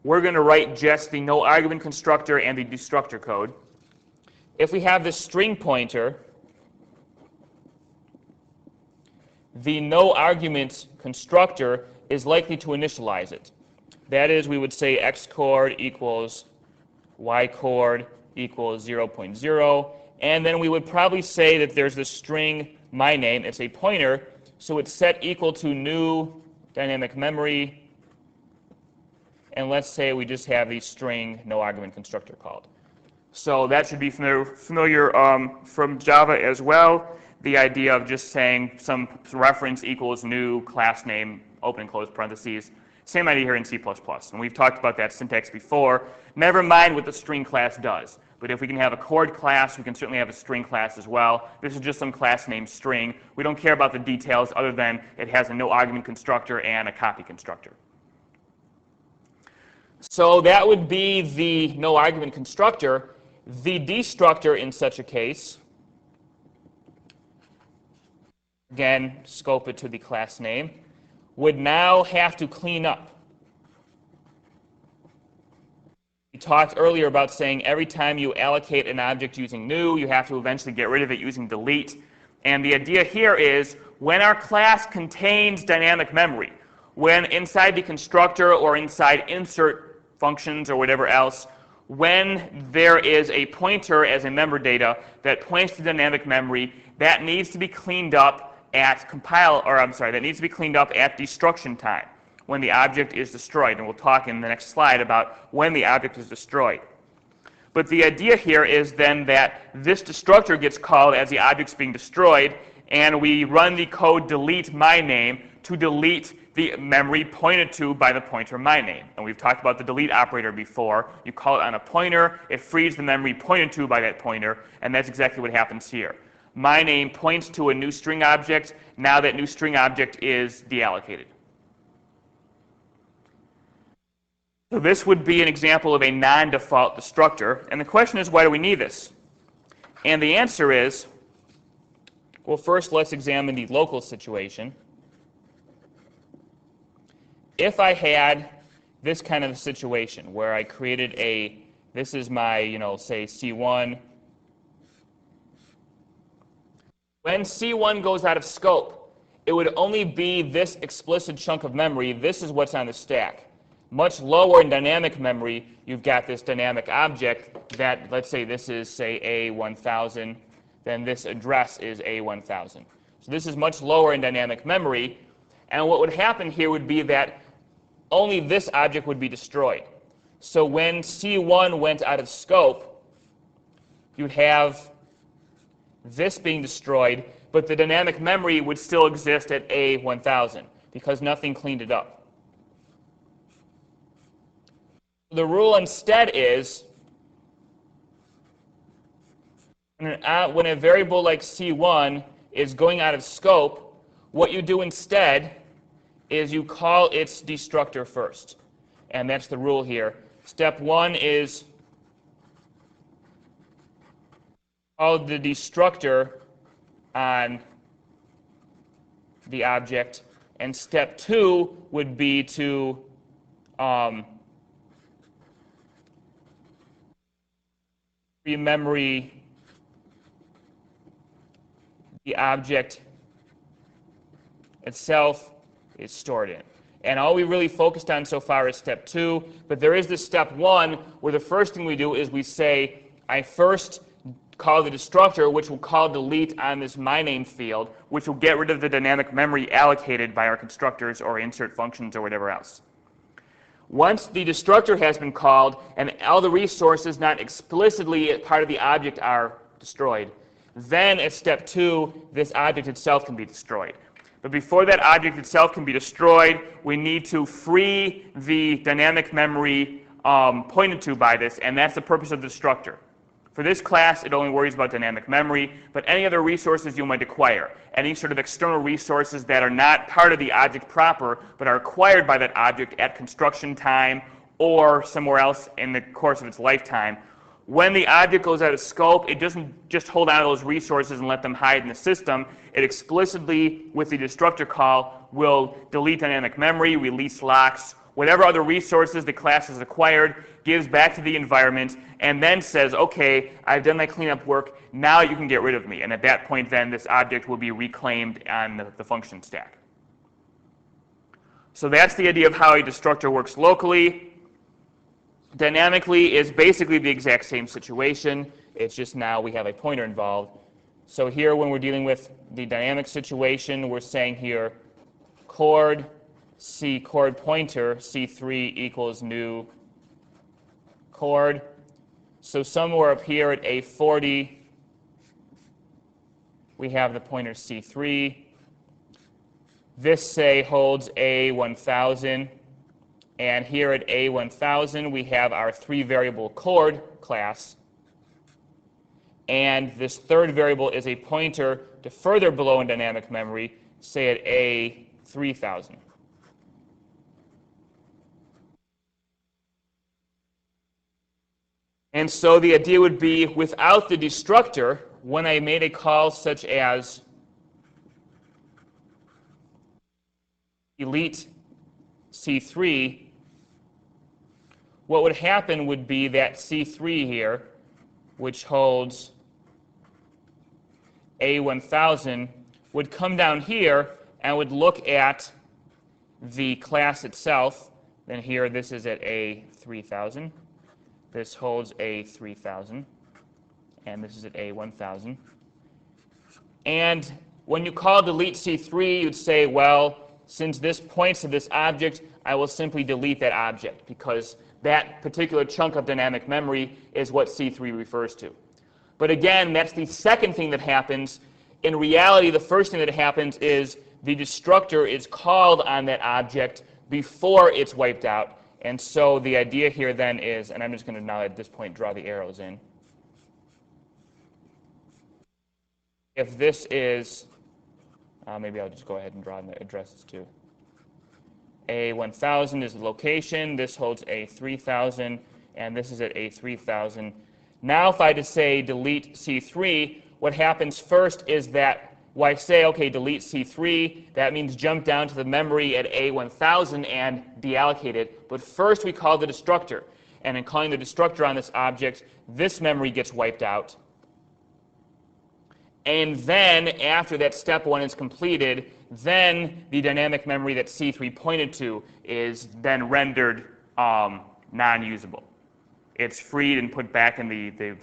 we're going to write just the no argument constructor and the destructor code. If we have this string pointer, the no argument constructor is likely to initialize it. That is, we would say x chord equals y chord equals 0.0, and then we would probably say that there's this string my name. It's a pointer, so it's set equal to new dynamic memory, and let's say we just have the string no argument constructor called. So that should be familiar from Java as well. The idea of just saying some reference equals new class name, open and close parentheses. Same idea here in C++. And we've talked about that syntax before. Never mind what the string class does. But if we can have a chord class, we can certainly have a string class as well. This is just some class named string. We don't care about the details other than it has a no argument constructor and a copy constructor. So that would be the no argument constructor. The destructor in such a case, again, scope it to the class name, would now have to clean up. We talked earlier about saying every time you allocate an object using new, you have to eventually get rid of it using delete. And the idea here is when our class contains dynamic memory, when inside the constructor or inside insert functions or whatever else, when there is a pointer as a member data that points to dynamic memory, that needs to be cleaned up at that needs to be cleaned up at destruction time, when the object is destroyed. And we'll talk in the next slide about when the object is destroyed. But the idea here is then that this destructor gets called as the object's being destroyed, and we run the code delete my name to delete the memory pointed to by the pointer my name. And we've talked about the delete operator before. You call it on a pointer, it frees the memory pointed to by that pointer, and that's exactly what happens here. My name points to a new string object. Now that new string object is deallocated. So this would be an example of a non-default destructor. And the question is, why do we need this? And the answer is, well, first let's examine the local situation. If I had this kind of a situation where I created this is my, say C1. When C1 goes out of scope, it would only be this explicit chunk of memory. This is what's on the stack. Much lower in dynamic memory, you've got this dynamic object that, let's say this is, say, A1000, then this address is A1000. So this is much lower in dynamic memory, and what would happen here would be that only this object would be destroyed. So when C1 went out of scope, you'd have this being destroyed, but the dynamic memory would still exist at A1000 because nothing cleaned it up. The rule instead is when a variable like C1 is going out of scope, what you do instead is you call its destructor first. And that's the rule here. Step 1 is call the destructor on the object, and step 2 would be to memory the object itself is stored in. And all we really focused on so far is step 2, but there is this step 1 where the first thing we do is we say, I first call the destructor, which will call delete on this my name field, which will get rid of the dynamic memory allocated by our constructors or insert functions or whatever else. Once the destructor has been called and all the resources not explicitly part of the object are destroyed, then at step 2, this object itself can be destroyed. But before that object itself can be destroyed, we need to free the dynamic memory pointed to by this, and that's the purpose of the destructor. For this class, it only worries about dynamic memory, but any other resources you might acquire, any sort of external resources that are not part of the object proper, but are acquired by that object at construction time or somewhere else in the course of its lifetime, when the object goes out of scope, it doesn't just hold on to those resources and let them hide in the system. It explicitly, with the destructor call, will delete dynamic memory, release locks, whatever other resources the class has acquired, gives back to the environment, and then says, okay, I've done my cleanup work, now you can get rid of me. And at that point then, this object will be reclaimed on the function stack. So that's the idea of how a destructor works locally. Dynamically is basically the exact same situation. It's just now we have a pointer involved. So here when we're dealing with the dynamic situation, we're saying here chord pointer C3 equals new chord. So somewhere up here at A40, we have the pointer C3. This, say, holds A1000. And here at A1000, we have our 3-variable chord class. And this third variable is a pointer to further below in dynamic memory, say at A3000. And so the idea would be, without the destructor, when I made a call such as delete C3, what would happen would be that C3 here, which holds A1000, would come down here and would look at the class itself. Then here, this is at A3000. This holds A3000, and this is at A1000. And when you call delete C3, you'd say, well, since this points to this object, I will simply delete that object, because that particular chunk of dynamic memory is what C3 refers to. But again, that's the second thing that happens. In reality, the first thing that happens is the destructor is called on that object before it's wiped out. And so the idea here then is, and I'm just going to now at this point draw the arrows in. If this is, maybe I'll just go ahead and draw the addresses too. A1000 is the location, this holds A3000, and this is at A3000. Now if I just say delete C3, what happens first is that, well, I say, okay, delete C3, that means jump down to the memory at A1000 and deallocate it. But first we call the destructor. And in calling the destructor on this object, this memory gets wiped out. And then, after that step one is completed, then the dynamic memory that C3 pointed to is then rendered non-usable. It's freed and put back in the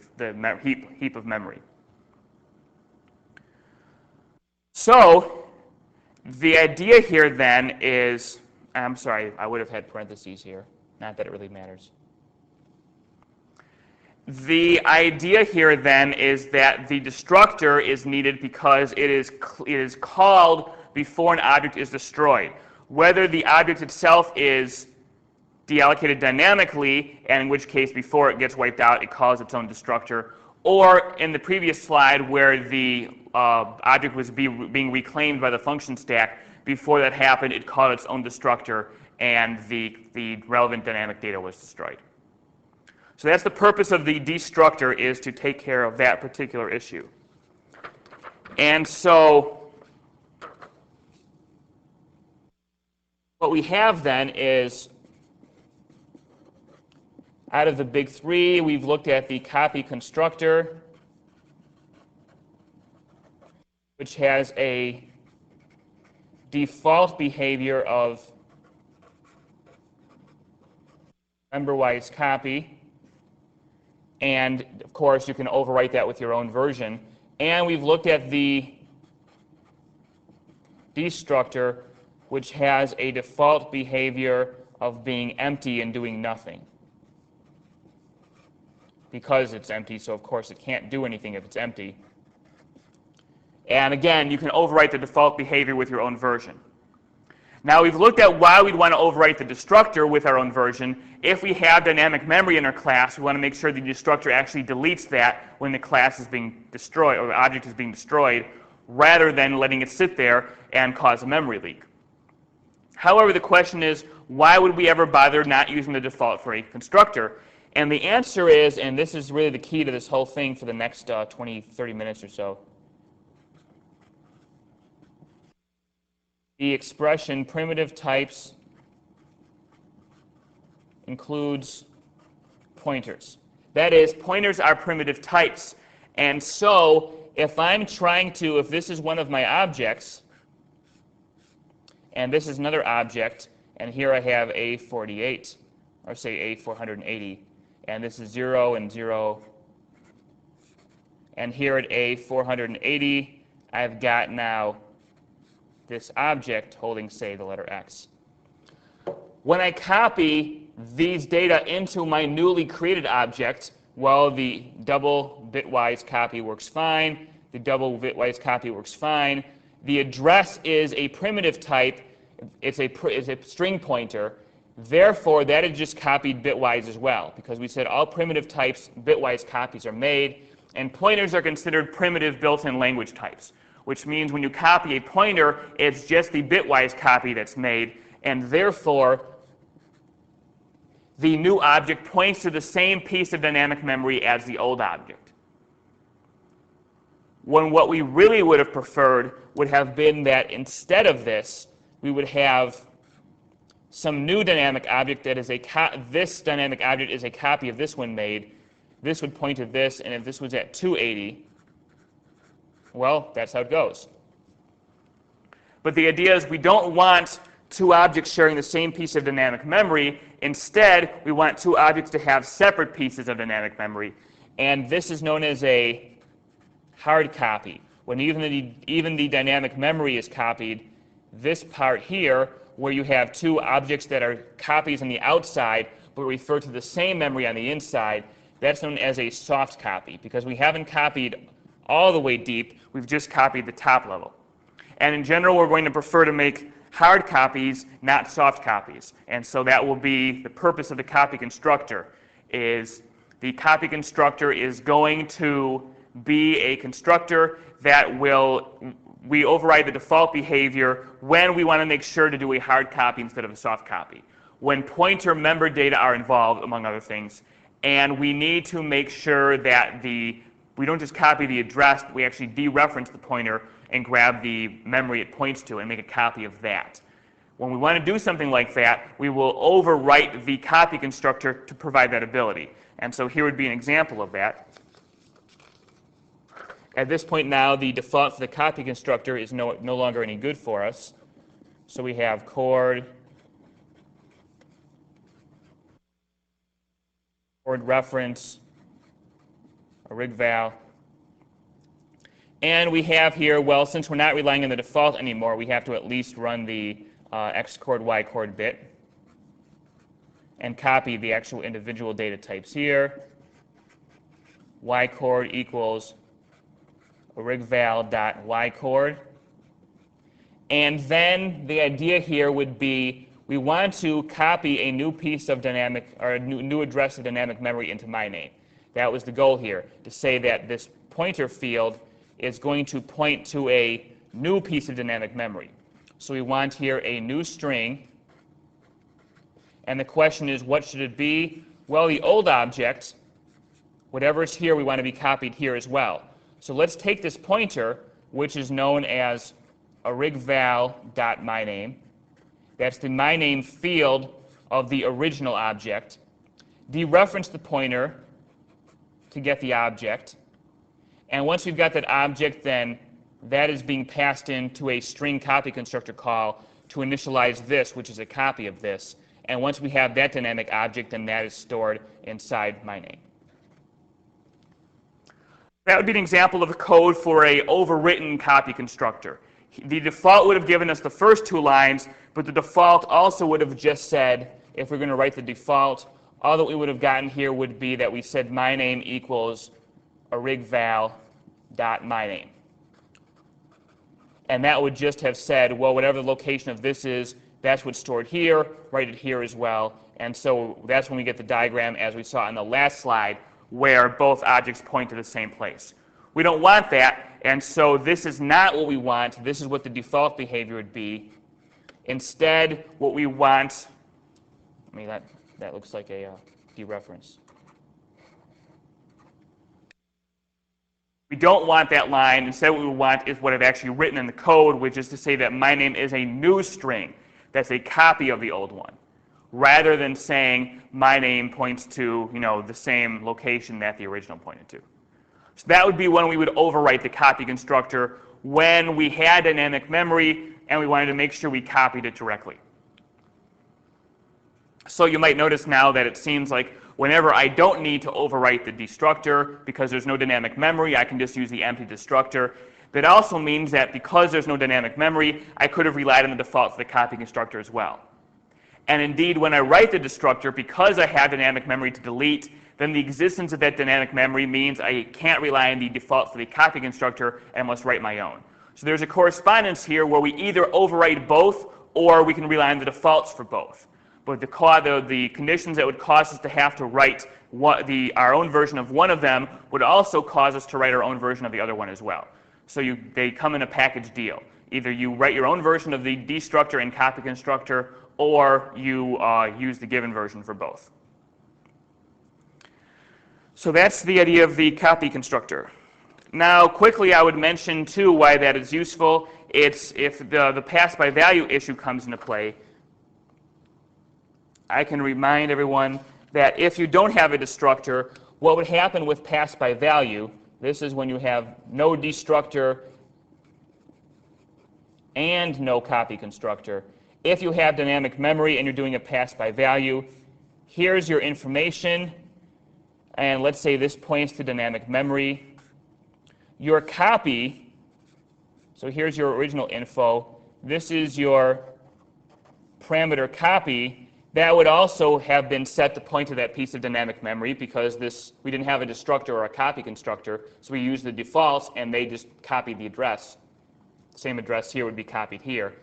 heap of memory. So the idea here then is, I'm sorry, I would have had parentheses here. Not that it really matters. The idea here then is that the destructor is needed because it is called before an object is destroyed. Whether the object itself is deallocated dynamically, and in which case before it gets wiped out, it calls its own destructor, or in the previous slide where the object was being reclaimed by the function stack, before that happened, it called its own destructor, and the relevant dynamic data was destroyed. So that's the purpose of the destructor, is to take care of that particular issue. And so what we have then is, out of the big three, we've looked at the copy constructor, which has a default behavior of member-wise copy. And, of course, you can overwrite that with your own version. And we've looked at the destructor, which has a default behavior of being empty and doing nothing. Because it's empty, so of course it can't do anything if it's empty. And again, you can overwrite the default behavior with your own version. Now we've looked at why we'd want to overwrite the destructor with our own version. If we have dynamic memory in our class, we want to make sure the destructor actually deletes that when the class is being destroyed, or the object is being destroyed, rather than letting it sit there and cause a memory leak. However, the question is, why would we ever bother not using the default for a constructor? And the answer is, and this is really the key to this whole thing for the next 20, 30 minutes or so, the expression primitive types includes pointers. That is, pointers are primitive types. And so if I'm trying to, if this is one of my objects, and this is another object, and here I have A48, or say A480, and this is 0 and 0, and here at A480, I've got now this object holding, say, the letter X. When I copy these data into my newly created object, well, the double bitwise copy works fine. The double bitwise copy works fine. The address is a primitive type. It's a string pointer. Therefore, that is just copied bitwise as well, because we said all primitive types, bitwise copies are made, and pointers are considered primitive built-in language types, which means when you copy a pointer, it's just the bitwise copy that's made, and therefore the new object points to the same piece of dynamic memory as the old object. When what we really would have preferred would have been that instead of this, we would have some new dynamic object that is this dynamic object is a copy of this one made. This would point to this, and if this was at 280, well, that's how it goes. But the idea is we don't want two objects sharing the same piece of dynamic memory. Instead, we want two objects to have separate pieces of dynamic memory, and this is known as a hard copy. When even the dynamic memory is copied, this part here, where you have two objects that are copies on the outside but refer to the same memory on the inside, that's known as a soft copy, because we haven't copied all the way deep, we've just copied the top level. And in general, we're going to prefer to make hard copies, not soft copies. And so that will be the purpose of the copy constructor, is the copy constructor is going to be a constructor that we override the default behavior when we want to make sure to do a hard copy instead of a soft copy. When pointer member data are involved, among other things, and we need to make sure that we don't just copy the address, but we actually dereference the pointer and grab the memory it points to and make a copy of that. When we want to do something like that, we will overwrite the copy constructor to provide that ability. And so here would be an example of that. At this point now, the default for the copy constructor is no longer any good for us. So we have chord reference, a rigval. And we have here, well, since we're not relying on the default anymore, we have to at least run the X chord, Y chord bit and copy the actual individual data types here. Y chord equals a rigval.y chord. And then the idea here would be we want to copy a new piece of dynamic, or a new address of dynamic memory into my name. That was the goal here, to say that this pointer field is going to point to a new piece of dynamic memory. So we want here a new string. And the question is, what should it be? Well, the old object, whatever is here, we want to be copied here as well. So let's take this pointer, which is known as a rigval.myname. That's the myname field of the original object. Dereference the pointer to get the object. And once we've got that object, then that is being passed into a string copy constructor call to initialize this, which is a copy of this. And once we have that dynamic object, then that is stored inside myname. That would be an example of a code for a overwritten copy constructor. The default would have given us the first two lines, but the default also would have just said, if we're going to write the default, all that we would have gotten here would be that we said myname equals a rigval.myname. And that would just have said, well, whatever the location of this is, that's what's stored here, write it here as well. And so that's when we get the diagram, as we saw on the last slide, where both objects point to the same place. We don't want that, and so this is not what we want. This is what the default behavior would be. Instead, what we want, I mean, that looks like a dereference. We don't want that line. Instead, what we want is what I've actually written in the code, which is to say that myname is a new string that's a copy of the old one, rather than saying myname points to, the same location that the original pointed to. So that would be when we would overwrite the copy constructor when we had dynamic memory and we wanted to make sure we copied it directly. So you might notice now that it seems like whenever I don't need to overwrite the destructor because there's no dynamic memory, I can just use the empty destructor. That also means that because there's no dynamic memory, I could have relied on the default for the copy constructor as well. And indeed, when I write the destructor, because I have dynamic memory to delete, then the existence of that dynamic memory means I can't rely on the default for the copy constructor and I must write my own. So there's a correspondence here where we either overwrite both or we can rely on the defaults for both. But the conditions that would cause us to have to write our own version of one of them would also cause us to write our own version of the other one as well. So they come in a package deal. Either you write your own version of the destructor and copy constructor, or you use the given version for both. So that's the idea of the copy constructor. Now, quickly, I would mention, too, why that is useful. It's if the pass-by-value issue comes into play, I can remind everyone that if you don't have a destructor, what would happen with pass-by-value, this is when you have no destructor and no copy constructor. If you have dynamic memory and you're doing a pass-by-value, here's your information, and let's say this points to dynamic memory. Your copy, so here's your original info. This is your parameter copy. That would also have been set to point to that piece of dynamic memory because we didn't have a destructor or a copy constructor, so we used the defaults and they just copied the address. Same address here would be copied here.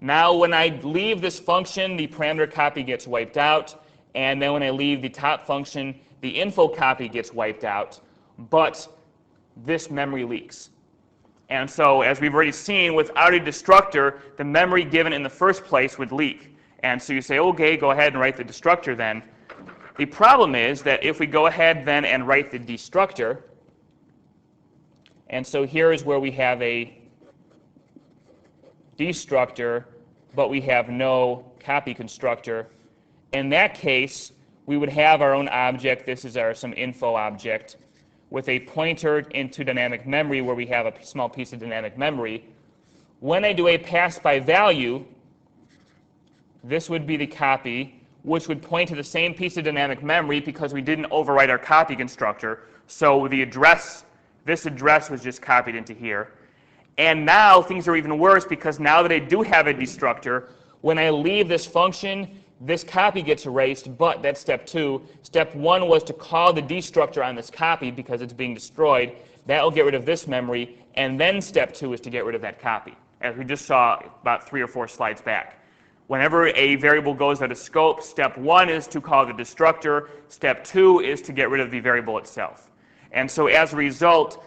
Now when I leave this function, the parameter copy gets wiped out, and then when I leave the top function, the info copy gets wiped out, but this memory leaks. And so as we've already seen, without a destructor, the memory given in the first place would leak. And so you say, okay, go ahead and write the destructor then. The problem is that if we go ahead then and write the destructor, and so here is where we have a destructor, but we have no copy constructor. In that case, we would have our own object. This is our some info object with a pointer into dynamic memory where we have a small piece of dynamic memory. When I do a pass by value, this would be the copy, which would point to the same piece of dynamic memory because we didn't overwrite our copy constructor. So the address, this address was just copied into here. And now things are even worse because now that I do have a destructor, when I leave this function, this copy gets erased, but that's step 2. Step 1 was to call the destructor on this copy because it's being destroyed. That will get rid of this memory, and then step 2 is to get rid of that copy, as we just saw about 3 or 4 slides back. Whenever a variable goes out of scope, step 1 is to call the destructor. Step 2 is to get rid of the variable itself. And so as a result,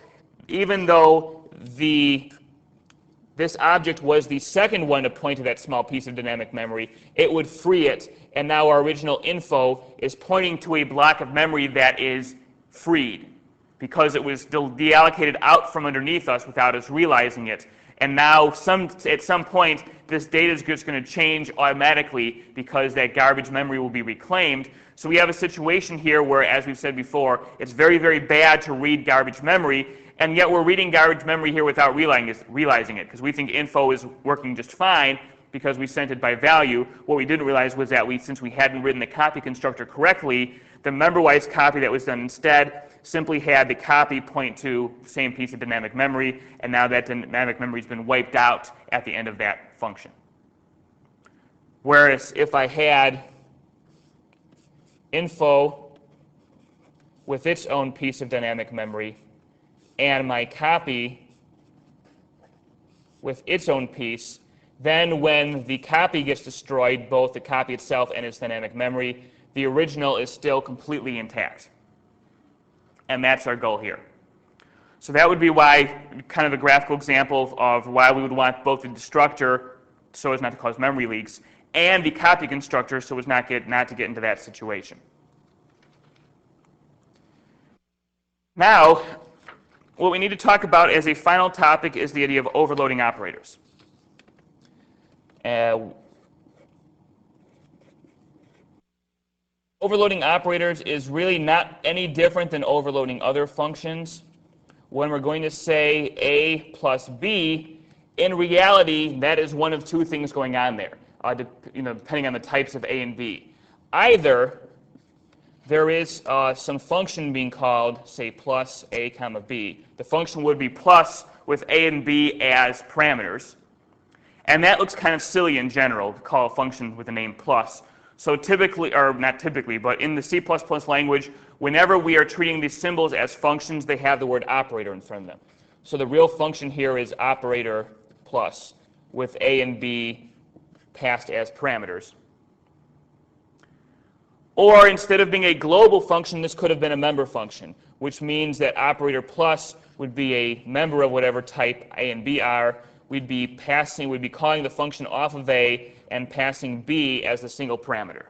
even though this object was the second one to point to that small piece of dynamic memory, it would free it, and now our original info is pointing to a block of memory that is freed because it was deallocated out from underneath us without us realizing it. And now at some point, this data is just going to change automatically because that garbage memory will be reclaimed. So we have a situation here where, as we've said before, it's very, very bad to read garbage memory, and yet we're reading garbage memory here without realizing it because we think info is working just fine because we sent it by value. What we didn't realize was that since we hadn't written the copy constructor correctly, the member-wise copy that was done instead simply had the copy point to the same piece of dynamic memory, and now that dynamic memory has been wiped out at the end of that function. Whereas if I had info with its own piece of dynamic memory and my copy with its own piece, then when the copy gets destroyed, both the copy itself and its dynamic memory, the original is still completely intact. And that's our goal here. So that would be why, kind of a graphical example of why we would want both the destructor so as not to cause memory leaks and the copy constructor so as not to get into that situation. Now, what we need to talk about as a final topic is the idea of overloading operators. Overloading operators is really not any different than overloading other functions. When we're going to say A plus B, in reality, that is one of 2 things going on there, depending on the types of A and B. Either there is some function being called, say, plus A comma B. The function would be plus with A and B as parameters. And that looks kind of silly in general, to call a function with the name plus. So typically, or not typically, but in the C++ language, whenever we are treating these symbols as functions, they have the word operator in front of them. So the real function here is operator plus, with A and B passed as parameters. Or instead of being a global function, this could have been a member function, which means that operator plus would be a member of whatever type A and B are. We'd be calling the function off of A and passing B as the single parameter.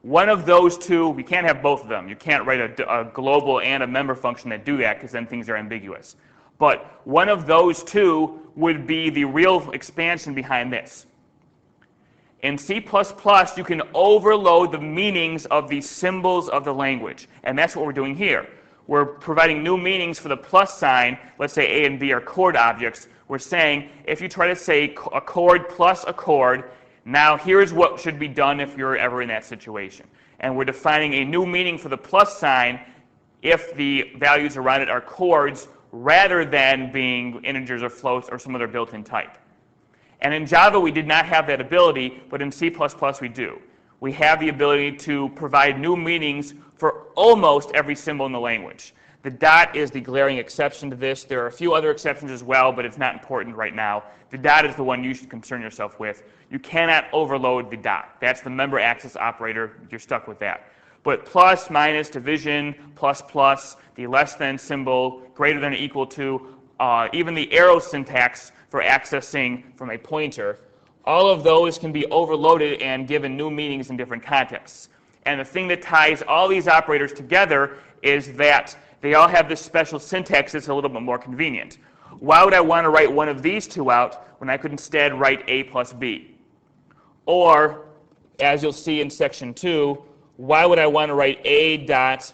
One of those 2, we can't have both of them. You can't write a global and a member function that do that because then things are ambiguous. But one of those 2 would be the real expansion behind this. In C++, you can overload the meanings of the symbols of the language, and that's what we're doing here. We're providing new meanings for the plus sign. Let's say A and B are chord objects. We're saying if you try to say a chord plus a chord, now here's what should be done if you're ever in that situation. And we're defining a new meaning for the plus sign if the values around it are chords rather than being integers or floats or some other built-in type. And in Java, we did not have that ability, but in C++ we do. We have the ability to provide new meanings for almost every symbol in the language. The dot is the glaring exception to this. There are a few other exceptions as well, but it's not important right now. The dot is the one you should concern yourself with. You cannot overload the dot. That's the member access operator. You're stuck with that. But plus, minus, division, plus, plus, the less than symbol, greater than or equal to, even the arrow syntax for accessing from a pointer, all of those can be overloaded and given new meanings in different contexts. And the thing that ties all these operators together is that they all have this special syntax that's a little bit more convenient. Why would I want to write one of these two out when I could instead write A plus B? Or, as you'll see in section 2, why would I want to write A dot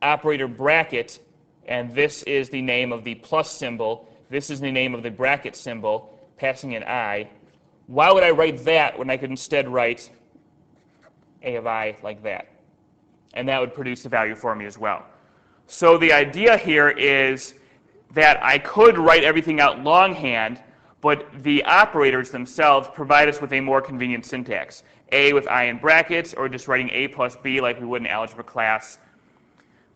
operator bracket, and this is the name of the plus symbol, this is the name of the bracket symbol, passing an I. Why would I write that when I could instead write A of I like that? And that would produce a value for me as well. So the idea here is that I could write everything out longhand, but the operators themselves provide us with a more convenient syntax. A with I in brackets, or just writing A plus B like we would in algebra class.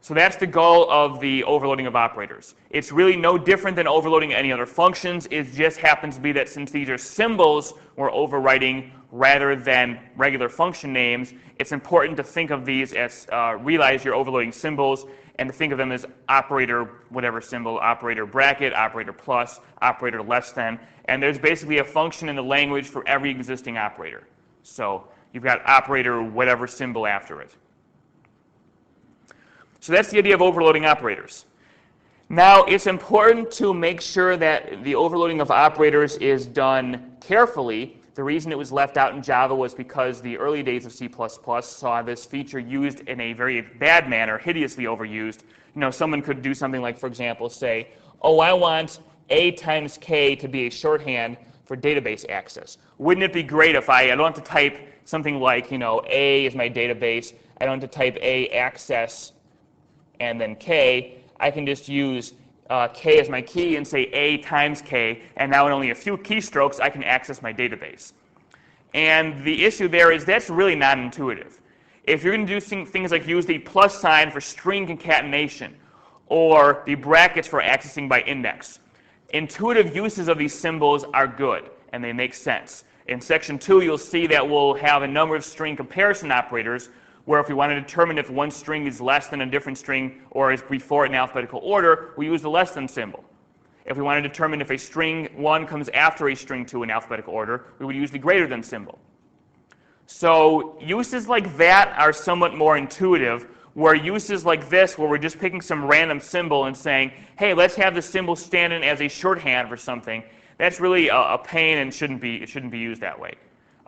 So that's the goal of the overloading of operators. It's really no different than overloading any other functions. It just happens to be that since these are symbols we're overwriting rather than regular function names, it's important to think of these as, realize you're overloading symbols, and to think of them as operator, whatever symbol, operator bracket, operator plus, operator less than. And there's basically a function in the language for every existing operator. So you've got operator, whatever symbol after it. So that's the idea of overloading operators. Now, it's important to make sure that the overloading of operators is done carefully. The reason it was left out in Java was because the early days of C++ saw this feature used in a very bad manner, hideously overused. You know, someone could do something like, for example, say, oh, I want A times K to be a shorthand for database access. Wouldn't it be great if I don't have to type something like, you know, A is my database, I don't have to type A access and then K, I can just use K as my key and say A times K, and now in only a few keystrokes I can access my database. And the issue there is that's really not intuitive. If you're going to do things like use the plus sign for string concatenation or the brackets for accessing by index, intuitive uses of these symbols are good and they make sense. In section 2 you'll see that we'll have a number of string comparison operators where if we want to determine if one string is less than a different string or is before it in alphabetical order, we use the less than symbol. If we want to determine if a string 1 comes after a string 2 in alphabetical order, we would use the greater than symbol. So uses like that are somewhat more intuitive, where uses like this, where we're just picking some random symbol and saying, hey, let's have the symbol stand in as a shorthand for something, that's really a pain and it shouldn't be used that way.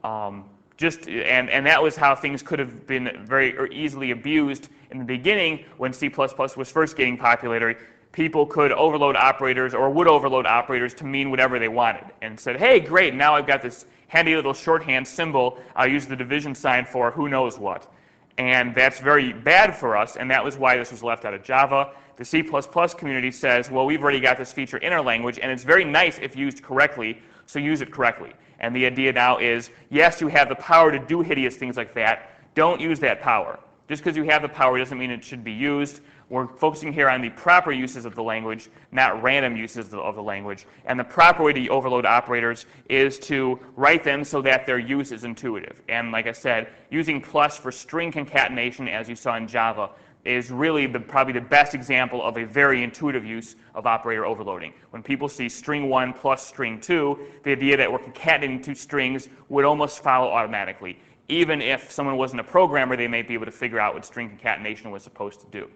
And that was how things could have been very easily abused in the beginning when C++ was first getting popularity. People could overload operators or would overload operators to mean whatever they wanted and said, hey, great, now I've got this handy little shorthand symbol I'll use the division sign for who knows what. And that's very bad for us, and that was why this was left out of Java. The C++ community says, well, we've already got this feature in our language, and it's very nice if used correctly, so use it correctly. And the idea now is, yes, you have the power to do hideous things like that. Don't use that power. Just because you have the power doesn't mean it should be used. We're focusing here on the proper uses of the language, not random uses of the language. And the proper way to overload operators is to write them so that their use is intuitive. And like I said, using plus for string concatenation, as you saw in Java, is really probably the best example of a very intuitive use of operator overloading. When people see string 1 plus string 2, the idea that we're concatenating two strings would almost follow automatically. Even if someone wasn't a programmer, they may be able to figure out what string concatenation was supposed to do.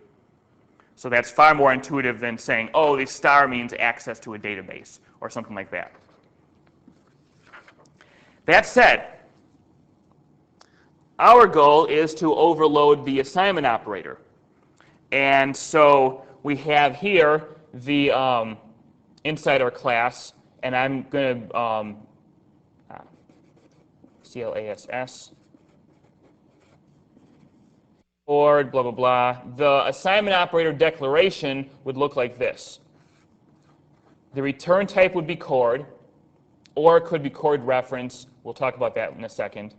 So that's far more intuitive than saying, oh, the star means access to a database, or something like that. That said, our goal is to overload the assignment operator. And so we have here the inside our class, and I'm going to CLASS chord, blah, blah, blah. The assignment operator declaration would look like this. The return type would be chord, or it could be chord reference. We'll talk about that in a second.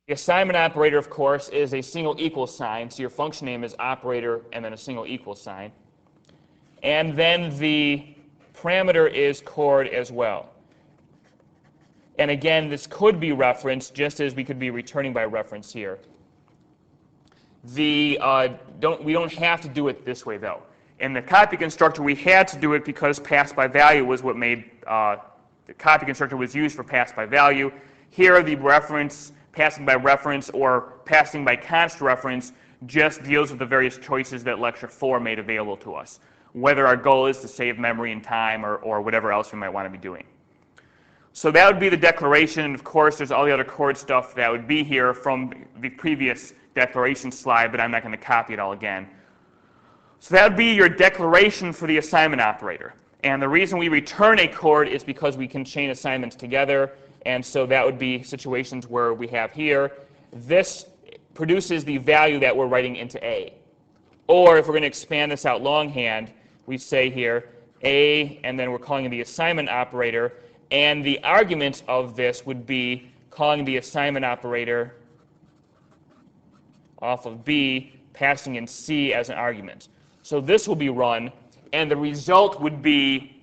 The assignment operator, of course, is a single equal sign, so your function name is operator and then a single equal sign. And then the parameter is chord as well. And again, this could be reference, just as we could be returning by reference here. We don't have to do it this way, though. In the copy constructor, we had to do it because pass by value was what made the copy constructor was used for pass by value. Here, the reference, passing by reference, or passing by const reference just deals with the various choices that Lecture 4 made available to us, whether our goal is to save memory and time or whatever else we might want to be doing. So that would be the declaration, and of course there's all the other chord stuff that would be here from the previous declaration slide, but I'm not going to copy it all again. So that would be your declaration for the assignment operator. And the reason we return a chord is because we can chain assignments together, and so that would be situations where we have here, this produces the value that we're writing into A. Or if we're going to expand this out longhand, we say here A, and then we're calling it the assignment operator, and the argument of this would be calling the assignment operator off of B, passing in C as an argument. So this will be run, and the result would be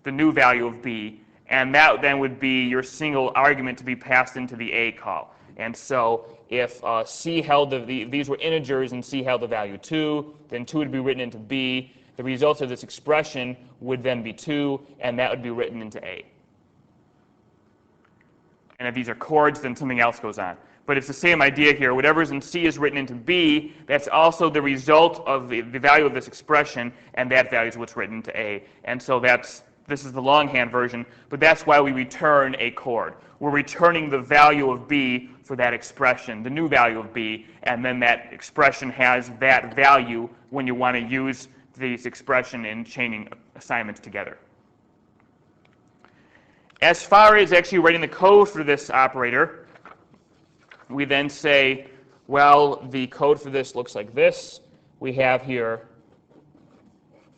the new value of B, and that then would be your single argument to be passed into the A call. And so if C held these were integers and C held the value 2, then 2 would be written into B. The result of this expression would then be 2, and that would be written into A. And if these are chords, then something else goes on. But it's the same idea here. Whatever's in C is written into B. That's also the result of the value of this expression, and that value is what's written into A. And so this is the longhand version, but that's why we return a chord. We're returning the value of B for that expression, the new value of B, and then that expression has that value when you want to use this expression in chaining assignments together. As far as actually writing the code for this operator, we then say, well, the code for this looks like this. We have here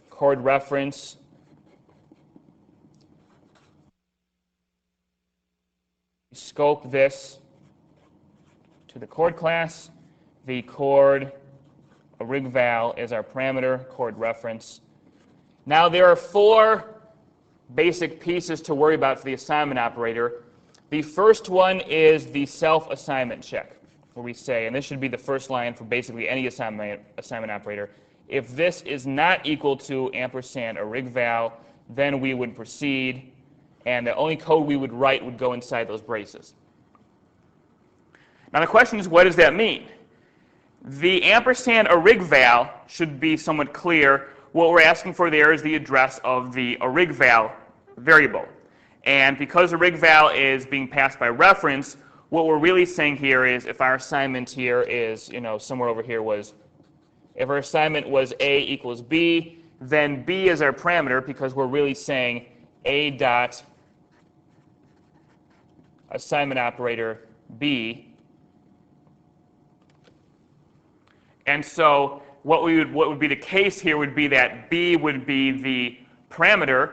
chord reference. Scope this to the chord class. The chord arigval is our parameter, chord reference. Now there are 4 basic pieces to worry about for the assignment operator. The first one is the self-assignment check, where we say, and this should be the first line for basically any assignment operator, if this is not equal to ampersand arigval, then we would proceed, and the only code we would write would go inside those braces. Now the question is, what does that mean? The ampersand arigval should be somewhat clear. What we're asking for there is the address of the arigval variable. And because arigval is being passed by reference, what we're really saying here is if our assignment here is, somewhere over here was, if our assignment was A equals B, then B is our parameter because we're really saying A dot assignment operator B. And so what would be the case here would be that B would be the parameter,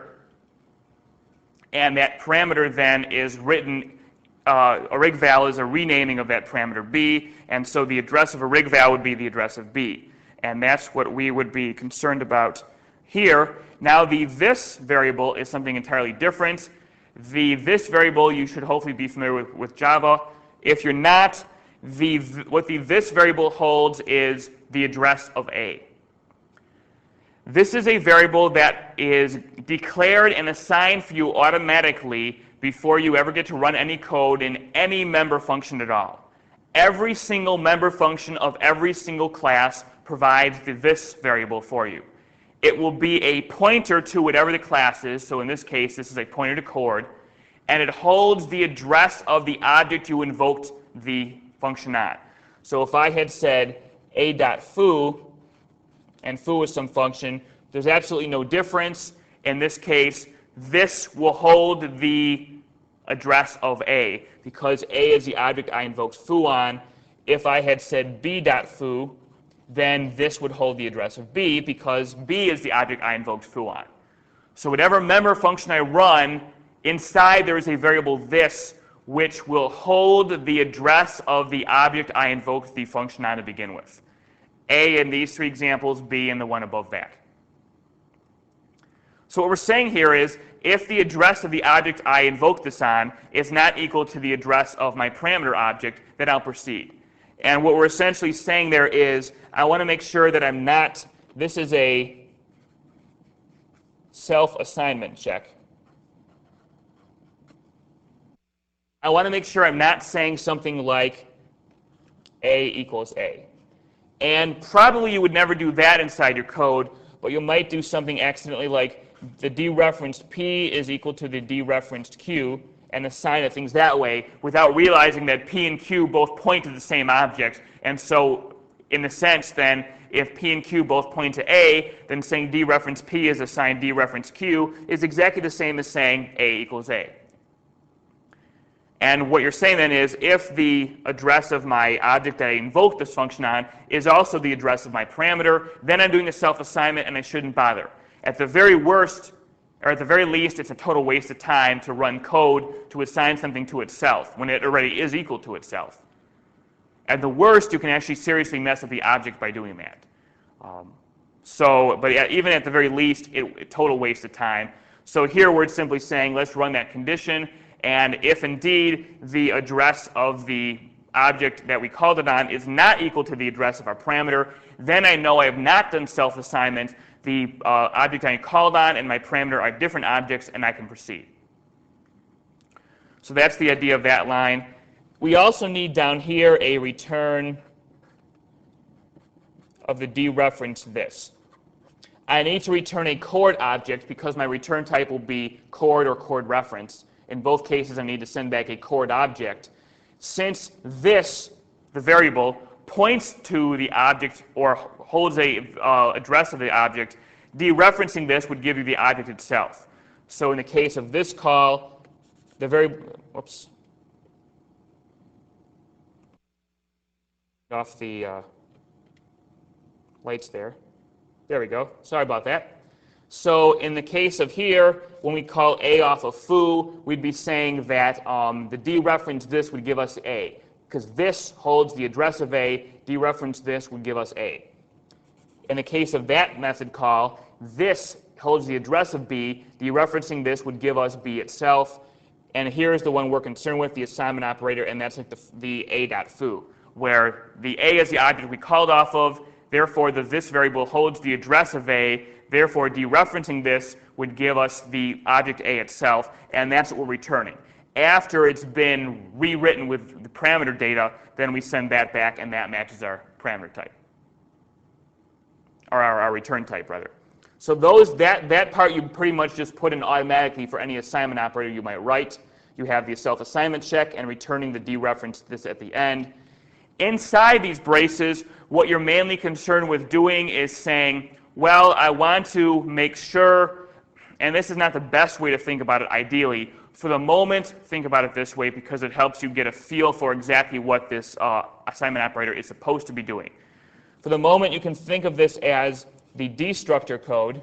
and that parameter then is written, arigval is a renaming of that parameter B, and so the address of arigval would be the address of B. And that's what we would be concerned about here. Now the this variable is something entirely different. The this variable you should hopefully be familiar with Java. If you're not, what the this variable holds is the address of A. This is a variable that is declared and assigned for you automatically before you ever get to run any code in any member function at all. Every single member function of every single class provides the this variable for you. It will be a pointer to whatever the class is, so in this case this is a pointer to chord, and it holds the address of the object you invoked the function on. So if I had said a.foo, and foo is some function, there's absolutely no difference. In this case, this will hold the address of A. Because A is the object I invoked foo on, if I had said b.foo, then this would hold the address of B because B is the object I invoked foo on. So whatever member function I run, inside there is a variable this, which will hold the address of the object I invoked the function on to begin with. A in these three examples, B in the one above that. So what we're saying here is, if the address of the object I invoked this on is not equal to the address of my parameter object, then I'll proceed. And what we're essentially saying there is, I want to make sure that I'm not, this is a self-assignment check. I want to make sure I'm not saying something like A equals A. And probably you would never do that inside your code, but you might do something accidentally like the dereferenced P is equal to the dereferenced Q, and assign it things that way without realizing that P and Q both point to the same object. And so, in a sense, then, if P and Q both point to A, then saying dereference P is assigned dereference Q is exactly the same as saying A equals A. And what you're saying then is, if the address of my object that I invoked this function on is also the address of my parameter, then I'm doing a self-assignment and I shouldn't bother. At the very worst, or at the very least, it's a total waste of time to run code to assign something to itself when it already is equal to itself. At the worst, you can actually seriously mess up the object by doing that. But even at the very least, it's total waste of time. So here we're simply saying, let's run that condition, and if indeed the address of the object that we called it on is not equal to the address of our parameter, then I know I have not done self-assignment. The object I called on and my parameter are different objects, and I can proceed. So that's the idea of that line. We also need down here a return of the dereference this. I need to return a chord object because my return type will be chord or chord reference. In both cases, I need to send back a chord object. Since this, the variable, points to the object or holds a address of the object, dereferencing this would give you the object itself. So in the case of this call, the whoops, off the lights there. There we go. Sorry about that. So in the case of here, when we call A off of foo, we'd be saying that the dereference this would give us A, because this holds the address of A, dereference this would give us A. In the case of that method call, this holds the address of B, dereferencing this would give us B itself, and here's the one we're concerned with, the assignment operator, and that's like the A.foo, where the A is the object we called off of, therefore the this variable holds the address of A, therefore dereferencing this would give us the object A itself, and that's what we're returning. After it's been rewritten with the parameter data, then we send that back, and that matches our parameter type, or our return type, rather. So that part you pretty much just put in automatically for any assignment operator you might write. You have the self-assignment check and returning the dereference this at the end. Inside these braces, what you're mainly concerned with doing is saying, well, I want to make sure, and this is not the best way to think about it ideally. For the moment, think about it this way because it helps you get a feel for exactly what this assignment operator is supposed to be doing. For the moment, you can think of this as the destructor code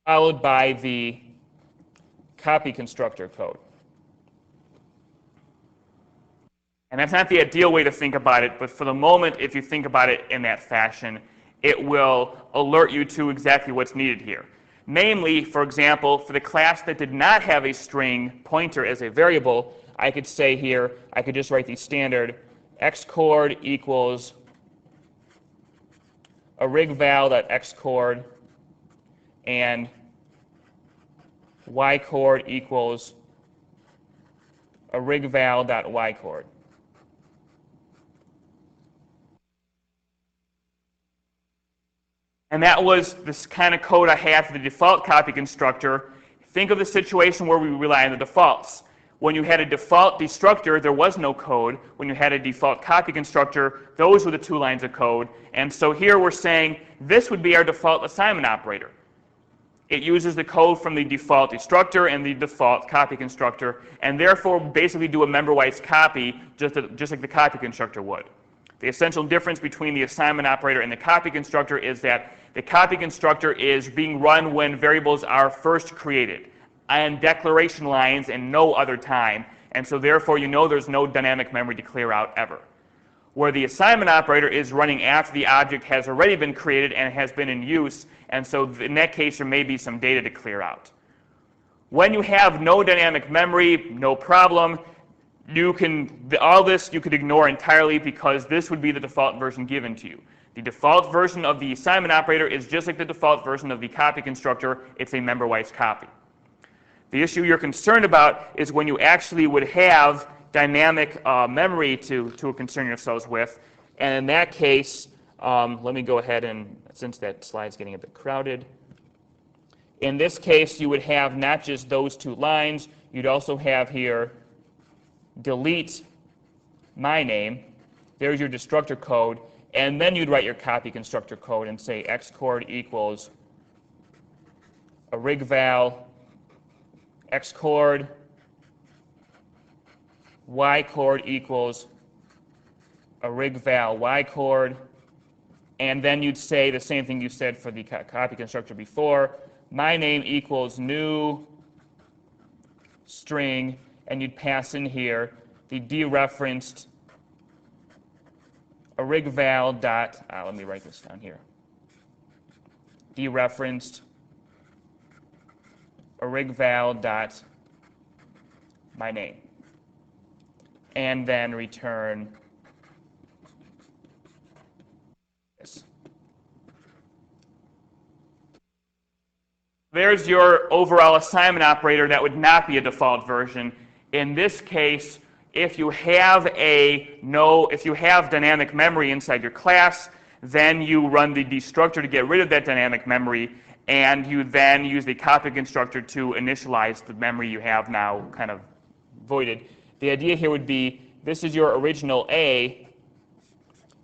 followed by the copy constructor code. And that's not the ideal way to think about it, but for the moment, if you think about it in that fashion, it will alert you to exactly what's needed here. Namely, for example, for the class that did not have a string pointer as a variable, I could say here, I could just write the standard xchord equals a rigval.xchord and ychord equals a rigval.ychord. And that was this kind of code I had for the default copy constructor. Think of the situation where we rely on the defaults. When you had a default destructor, there was no code. When you had a default copy constructor, those were the 2 lines of code. And so here we're saying this would be our default assignment operator. It uses the code from the default destructor and the default copy constructor, and therefore basically do a member-wise copy just like the copy constructor would. The essential difference between the assignment operator and the copy constructor is that the copy constructor is being run when variables are first created, on declaration lines and no other time, and so therefore you know there's no dynamic memory to clear out ever. Where the assignment operator is running after the object has already been created and has been in use, and so in that case there may be some data to clear out. When you have no dynamic memory, no problem. All this you could ignore entirely because this would be the default version given to you. The default version of the assignment operator is just like the default version of the copy constructor. It's a member-wise copy. The issue you're concerned about is when you actually would have dynamic memory to concern yourselves with, and in that case, let me go ahead and, since that slide's getting a bit crowded, in this case you would have not just those two lines, you'd also have here delete my name, there's your destructor code, and then you'd write your copy constructor code and say xcord equals a rigval xcord, ycord equals a rigval ycord, and then you'd say the same thing you said for the copy constructor before, my name equals new string, and you'd pass in here the dereferenced a rigval dot, let me write this down here, dereferenced a rigval dot my name, and then return this. There's your overall assignment operator. That would not be a default version. In this case, if you have dynamic memory inside your class, then you run the destructor to get rid of that dynamic memory, and you then use the copy constructor to initialize the memory you have now kind of voided. The idea here would be this is your original A,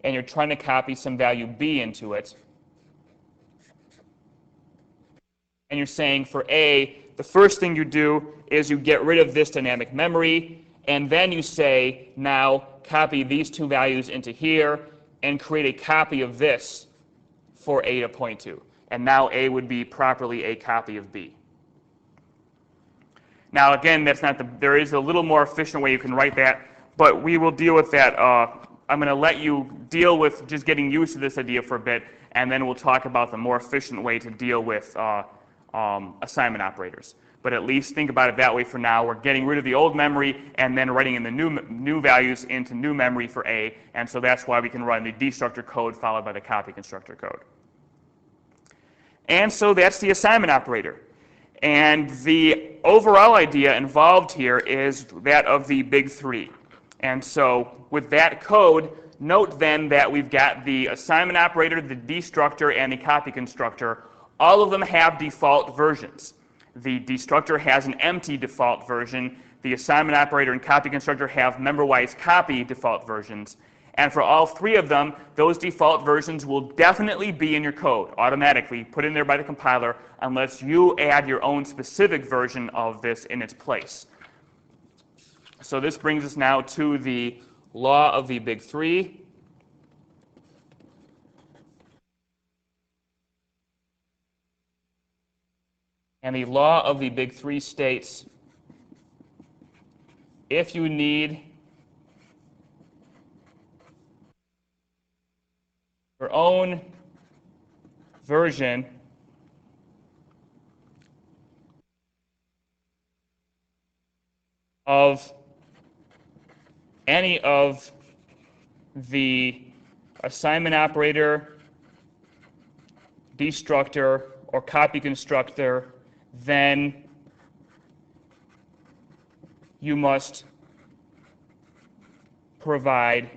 and you're trying to copy some value B into it. And you're saying for A, the first thing you do is you get rid of this dynamic memory, and then you say, now copy these two values into here and create a copy of this for A to point to. And now A would be properly a copy of B. Now again, there is a little more efficient way you can write that, but we will deal with that. I'm going to let you deal with just getting used to this idea for a bit, and then we'll talk about the more efficient way to deal with assignment operators. But at least think about it that way for now. We're getting rid of the old memory and then writing in the new values into new memory for A, and so that's why we can run the destructor code followed by the copy constructor code. And so that's the assignment operator. And the overall idea involved here is that of the big three. And so with that code, note then that we've got the assignment operator, the destructor, and the copy constructor. All of them have default versions. The destructor has an empty default version. The assignment operator and copy constructor have member-wise copy default versions. And for all three of them, those default versions will definitely be in your code, automatically put in there by the compiler, unless you add your own specific version of this in its place. So this brings us now to the law of the big three. And the law of the big three states, if you need your own version of any of the assignment operator, destructor, or copy constructor, then you must provide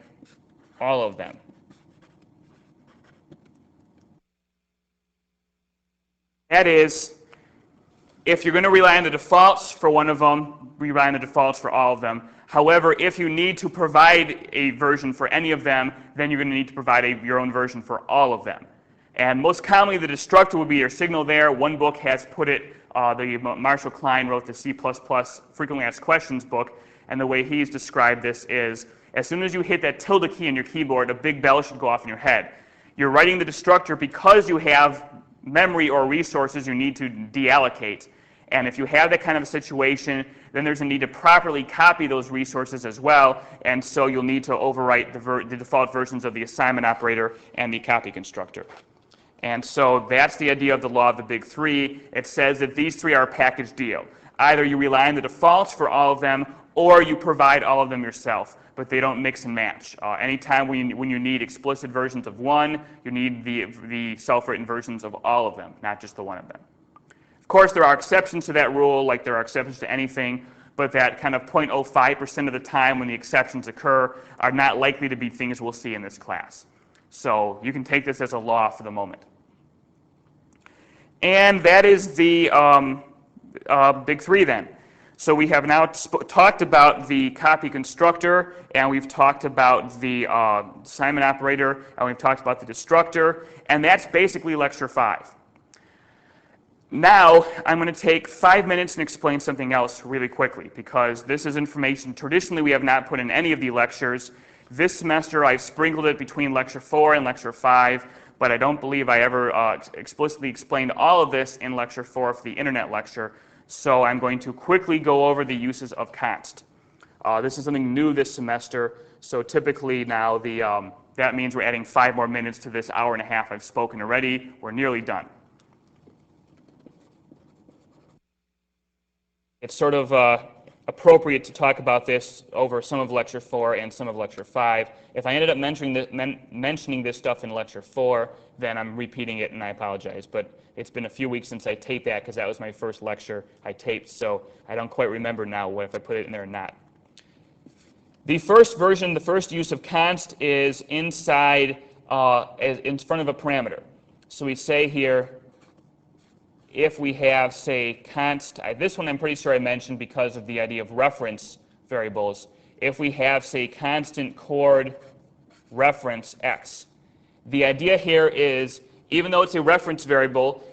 all of them. That is, if you're going to rely on the defaults for one of them, rely on the defaults for all of them. However, if you need to provide a version for any of them, then you're going to need to provide your own version for all of them. And most commonly, the destructor would be your signal there. One book has put it, the Marshall Klein wrote the C++ Frequently Asked Questions book, and the way he's described this is, as soon as you hit that tilde key in your keyboard, a big bell should go off in your head. You're writing the destructor because you have memory or resources you need to deallocate. And if you have that kind of a situation, then there's a need to properly copy those resources as well, and so you'll need to overwrite the default versions of the assignment operator and the copy constructor. And so that's the idea of the law of the big three. It says that these three are a package deal. Either you rely on the defaults for all of them, or you provide all of them yourself, but they don't mix and match. Anytime when you need explicit versions of one, you need the self-written versions of all of them, not just the one of them. Of course, there are exceptions to that rule, like there are exceptions to anything, but that kind of 0.05% of the time when the exceptions occur are not likely to be things we'll see in this class. So you can take this as a law for the moment. And that is the big three then. So we have now talked about the copy constructor, and we've talked about the assignment operator, and we've talked about the destructor, and that's basically lecture 5. Now, I'm going to take 5 minutes and explain something else really quickly, because this is information traditionally we have not put in any of the lectures. This semester, I've sprinkled it between lecture 4 and lecture 5, but I don't believe I ever explicitly explained all of this in lecture 4 for the internet lecture, so I'm going to quickly go over the uses of const. This is something new this semester, so typically now that means we're adding 5 more minutes to this hour and a half I've spoken already. We're nearly done. It's sort of appropriate to talk about this over some of lecture 4 and some of lecture 5. If I ended up mentioning this stuff in lecture 4, then I'm repeating it and I apologize. But it's been a few weeks since I taped that because that was my first lecture I taped, so I don't quite remember now if I put it in there or not. The first version, the first use of const is inside, in front of a parameter. So we say here, if we have, say, const, this one I'm pretty sure I mentioned because of the idea of reference variables. If we have, say, constant chord reference x, the idea here is, even though it's a reference variable,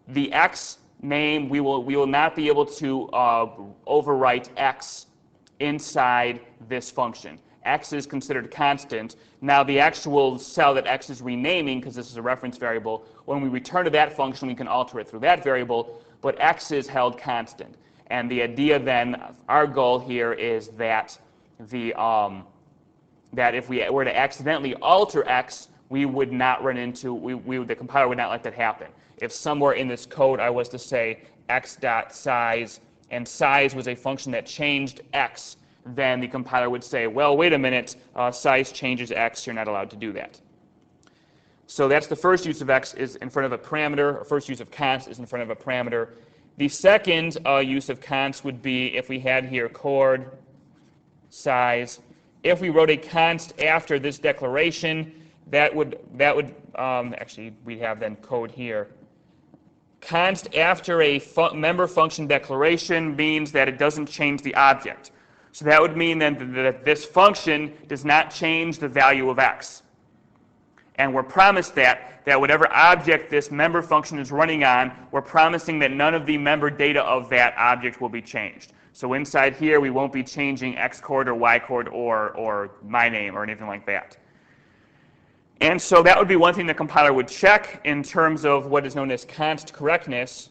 the x name, we will not be able to overwrite x inside this function. X is considered constant. Now the actual cell that x is renaming, because this is a reference variable, when we return to that function, we can alter it through that variable, but x is held constant. And the idea then, our goal here is that that if we were to accidentally alter x, we would not run into, the compiler would not let that happen. If somewhere in this code I was to say x.size, and size was a function that changed x, then the compiler would say, well, wait a minute, size changes x, you're not allowed to do that. So that's the first use of x is in front of a parameter, or first use of const is in front of a parameter. The second use of const would be if we had here chord size. If we wrote a const after this declaration, that would actually we have then code here. Const after a member function declaration means that it doesn't change the object. So that would mean then that this function does not change the value of x. And we're promised that whatever object this member function is running on, we're promising that none of the member data of that object will be changed. So inside here, we won't be changing x chord or y chord or my name or anything like that. And so that would be one thing the compiler would check in terms of what is known as const correctness.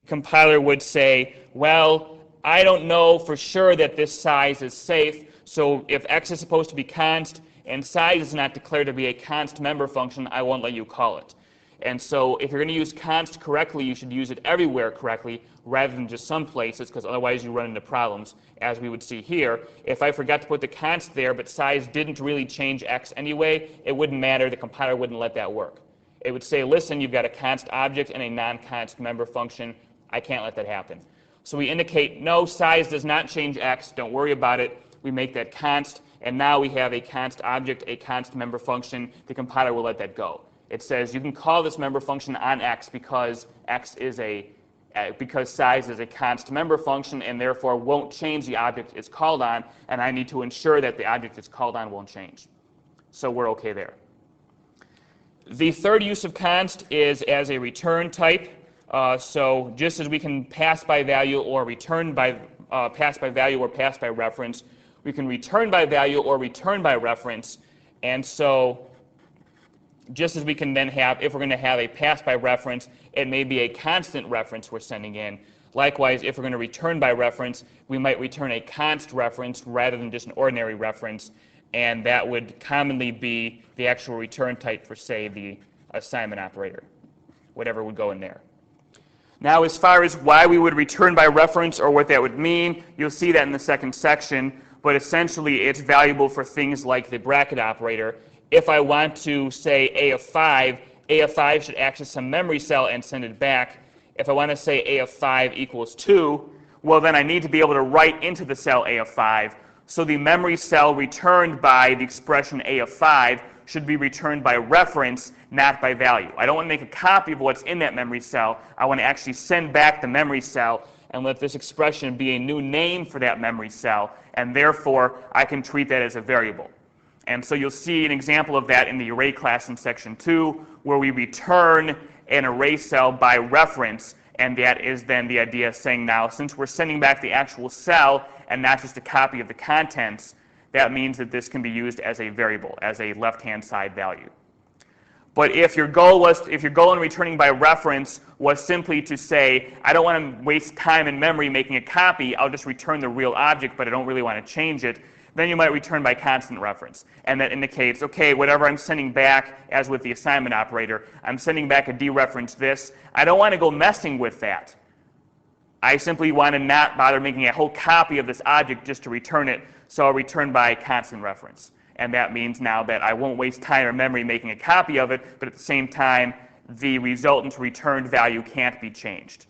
Compiler would say, well, I don't know for sure that this size is safe, so if x is supposed to be const and size is not declared to be a const member function, I won't let you call it. And so if you're going to use const correctly, you should use it everywhere correctly rather than just some places, because otherwise you run into problems, as we would see here. If I forgot to put the const there, but size didn't really change x anyway, it wouldn't matter. The compiler wouldn't let that work. It would say, listen, you've got a const object and a non-const member function. I can't let that happen. So we indicate, no, size does not change x. Don't worry about it. We make that const, and now we have a const object, a const member function. The compiler will let that go. It says you can call this member function on x because because size is a const member function and therefore won't change the object it's called on, and I need to ensure that the object it's called on won't change. So we're okay there. The third use of const is as a return type. So just as we can pass by value or return by pass by value or pass by reference, we can return by value or return by reference. And so just as we can then have, if we're going to have a pass by reference, it may be a constant reference we're sending in. Likewise, if we're going to return by reference, we might return a const reference rather than just an ordinary reference, and that would commonly be the actual return type for, say, the assignment operator, whatever would go in there. Now, as far as why we would return by reference or what that would mean, you'll see that in the second section, but essentially it's valuable for things like the bracket operator. If I want to say A of 5 should access some memory cell and send it back. If I want to say A of 5 equals 2, well, then I need to be able to write into the cell A of 5. So the memory cell returned by the expression A of 5 should be returned by reference, not by value. I don't want to make a copy of what's in that memory cell. I want to actually send back the memory cell and let this expression be a new name for that memory cell, and therefore I can treat that as a variable. And so you'll see an example of that in the array class in section 2, where we return an array cell by reference, and that is then the idea of saying now, since we're sending back the actual cell and not just a copy of the contents, that means that this can be used as a variable, as a left-hand side value. But if your goal in returning by reference was simply to say, I don't want to waste time in memory making a copy, I'll just return the real object, but I don't really want to change it, then you might return by constant reference. And that indicates, okay, whatever I'm sending back, as with the assignment operator, I'm sending back a dereference this. I don't want to go messing with that. I simply want to not bother making a whole copy of this object just to return it, so I'll return by constant reference. And that means now that I won't waste time or memory making a copy of it, but at the same time, the resultant returned value can't be changed.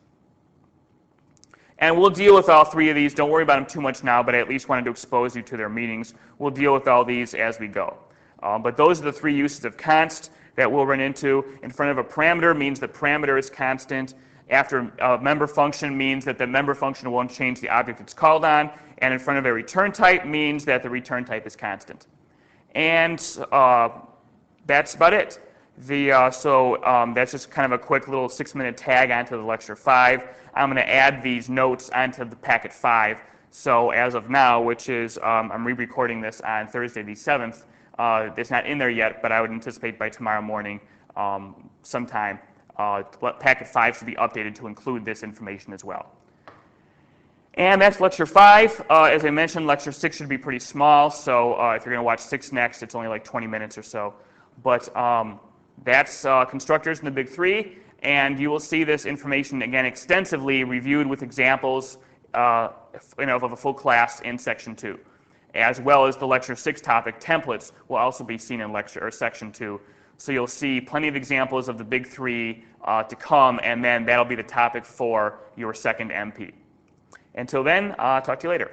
And we'll deal with all three of these. Don't worry about them too much now, but I at least wanted to expose you to their meanings. We'll deal with all these as we go. But those are the three uses of const that we'll run into. In front of a parameter means the parameter is constant. After a member function means that the member function won't change the object it's called on. And in front of a return type means that the return type is constant. And that's about it. That's just kind of a quick little 6-minute tag onto the lecture 5. I'm going to add these notes onto the packet 5. So as of now, which is, I'm re-recording this on Thursday the 7th, it's not in there yet, but I would anticipate by tomorrow morning sometime, packet 5 should be updated to include this information as well. And that's lecture 5. As I mentioned, lecture 6 should be pretty small, so if you're going to watch 6 next, it's only like 20 minutes or so. But that's constructors in the big 3, and you will see this information again extensively reviewed with examples of a full class in section 2, as well as the lecture 6 topic, templates, will also be seen in section 2. So you'll see plenty of examples of the big 3 to come, and then that'll be the topic for your second MP. Until then, talk to you later.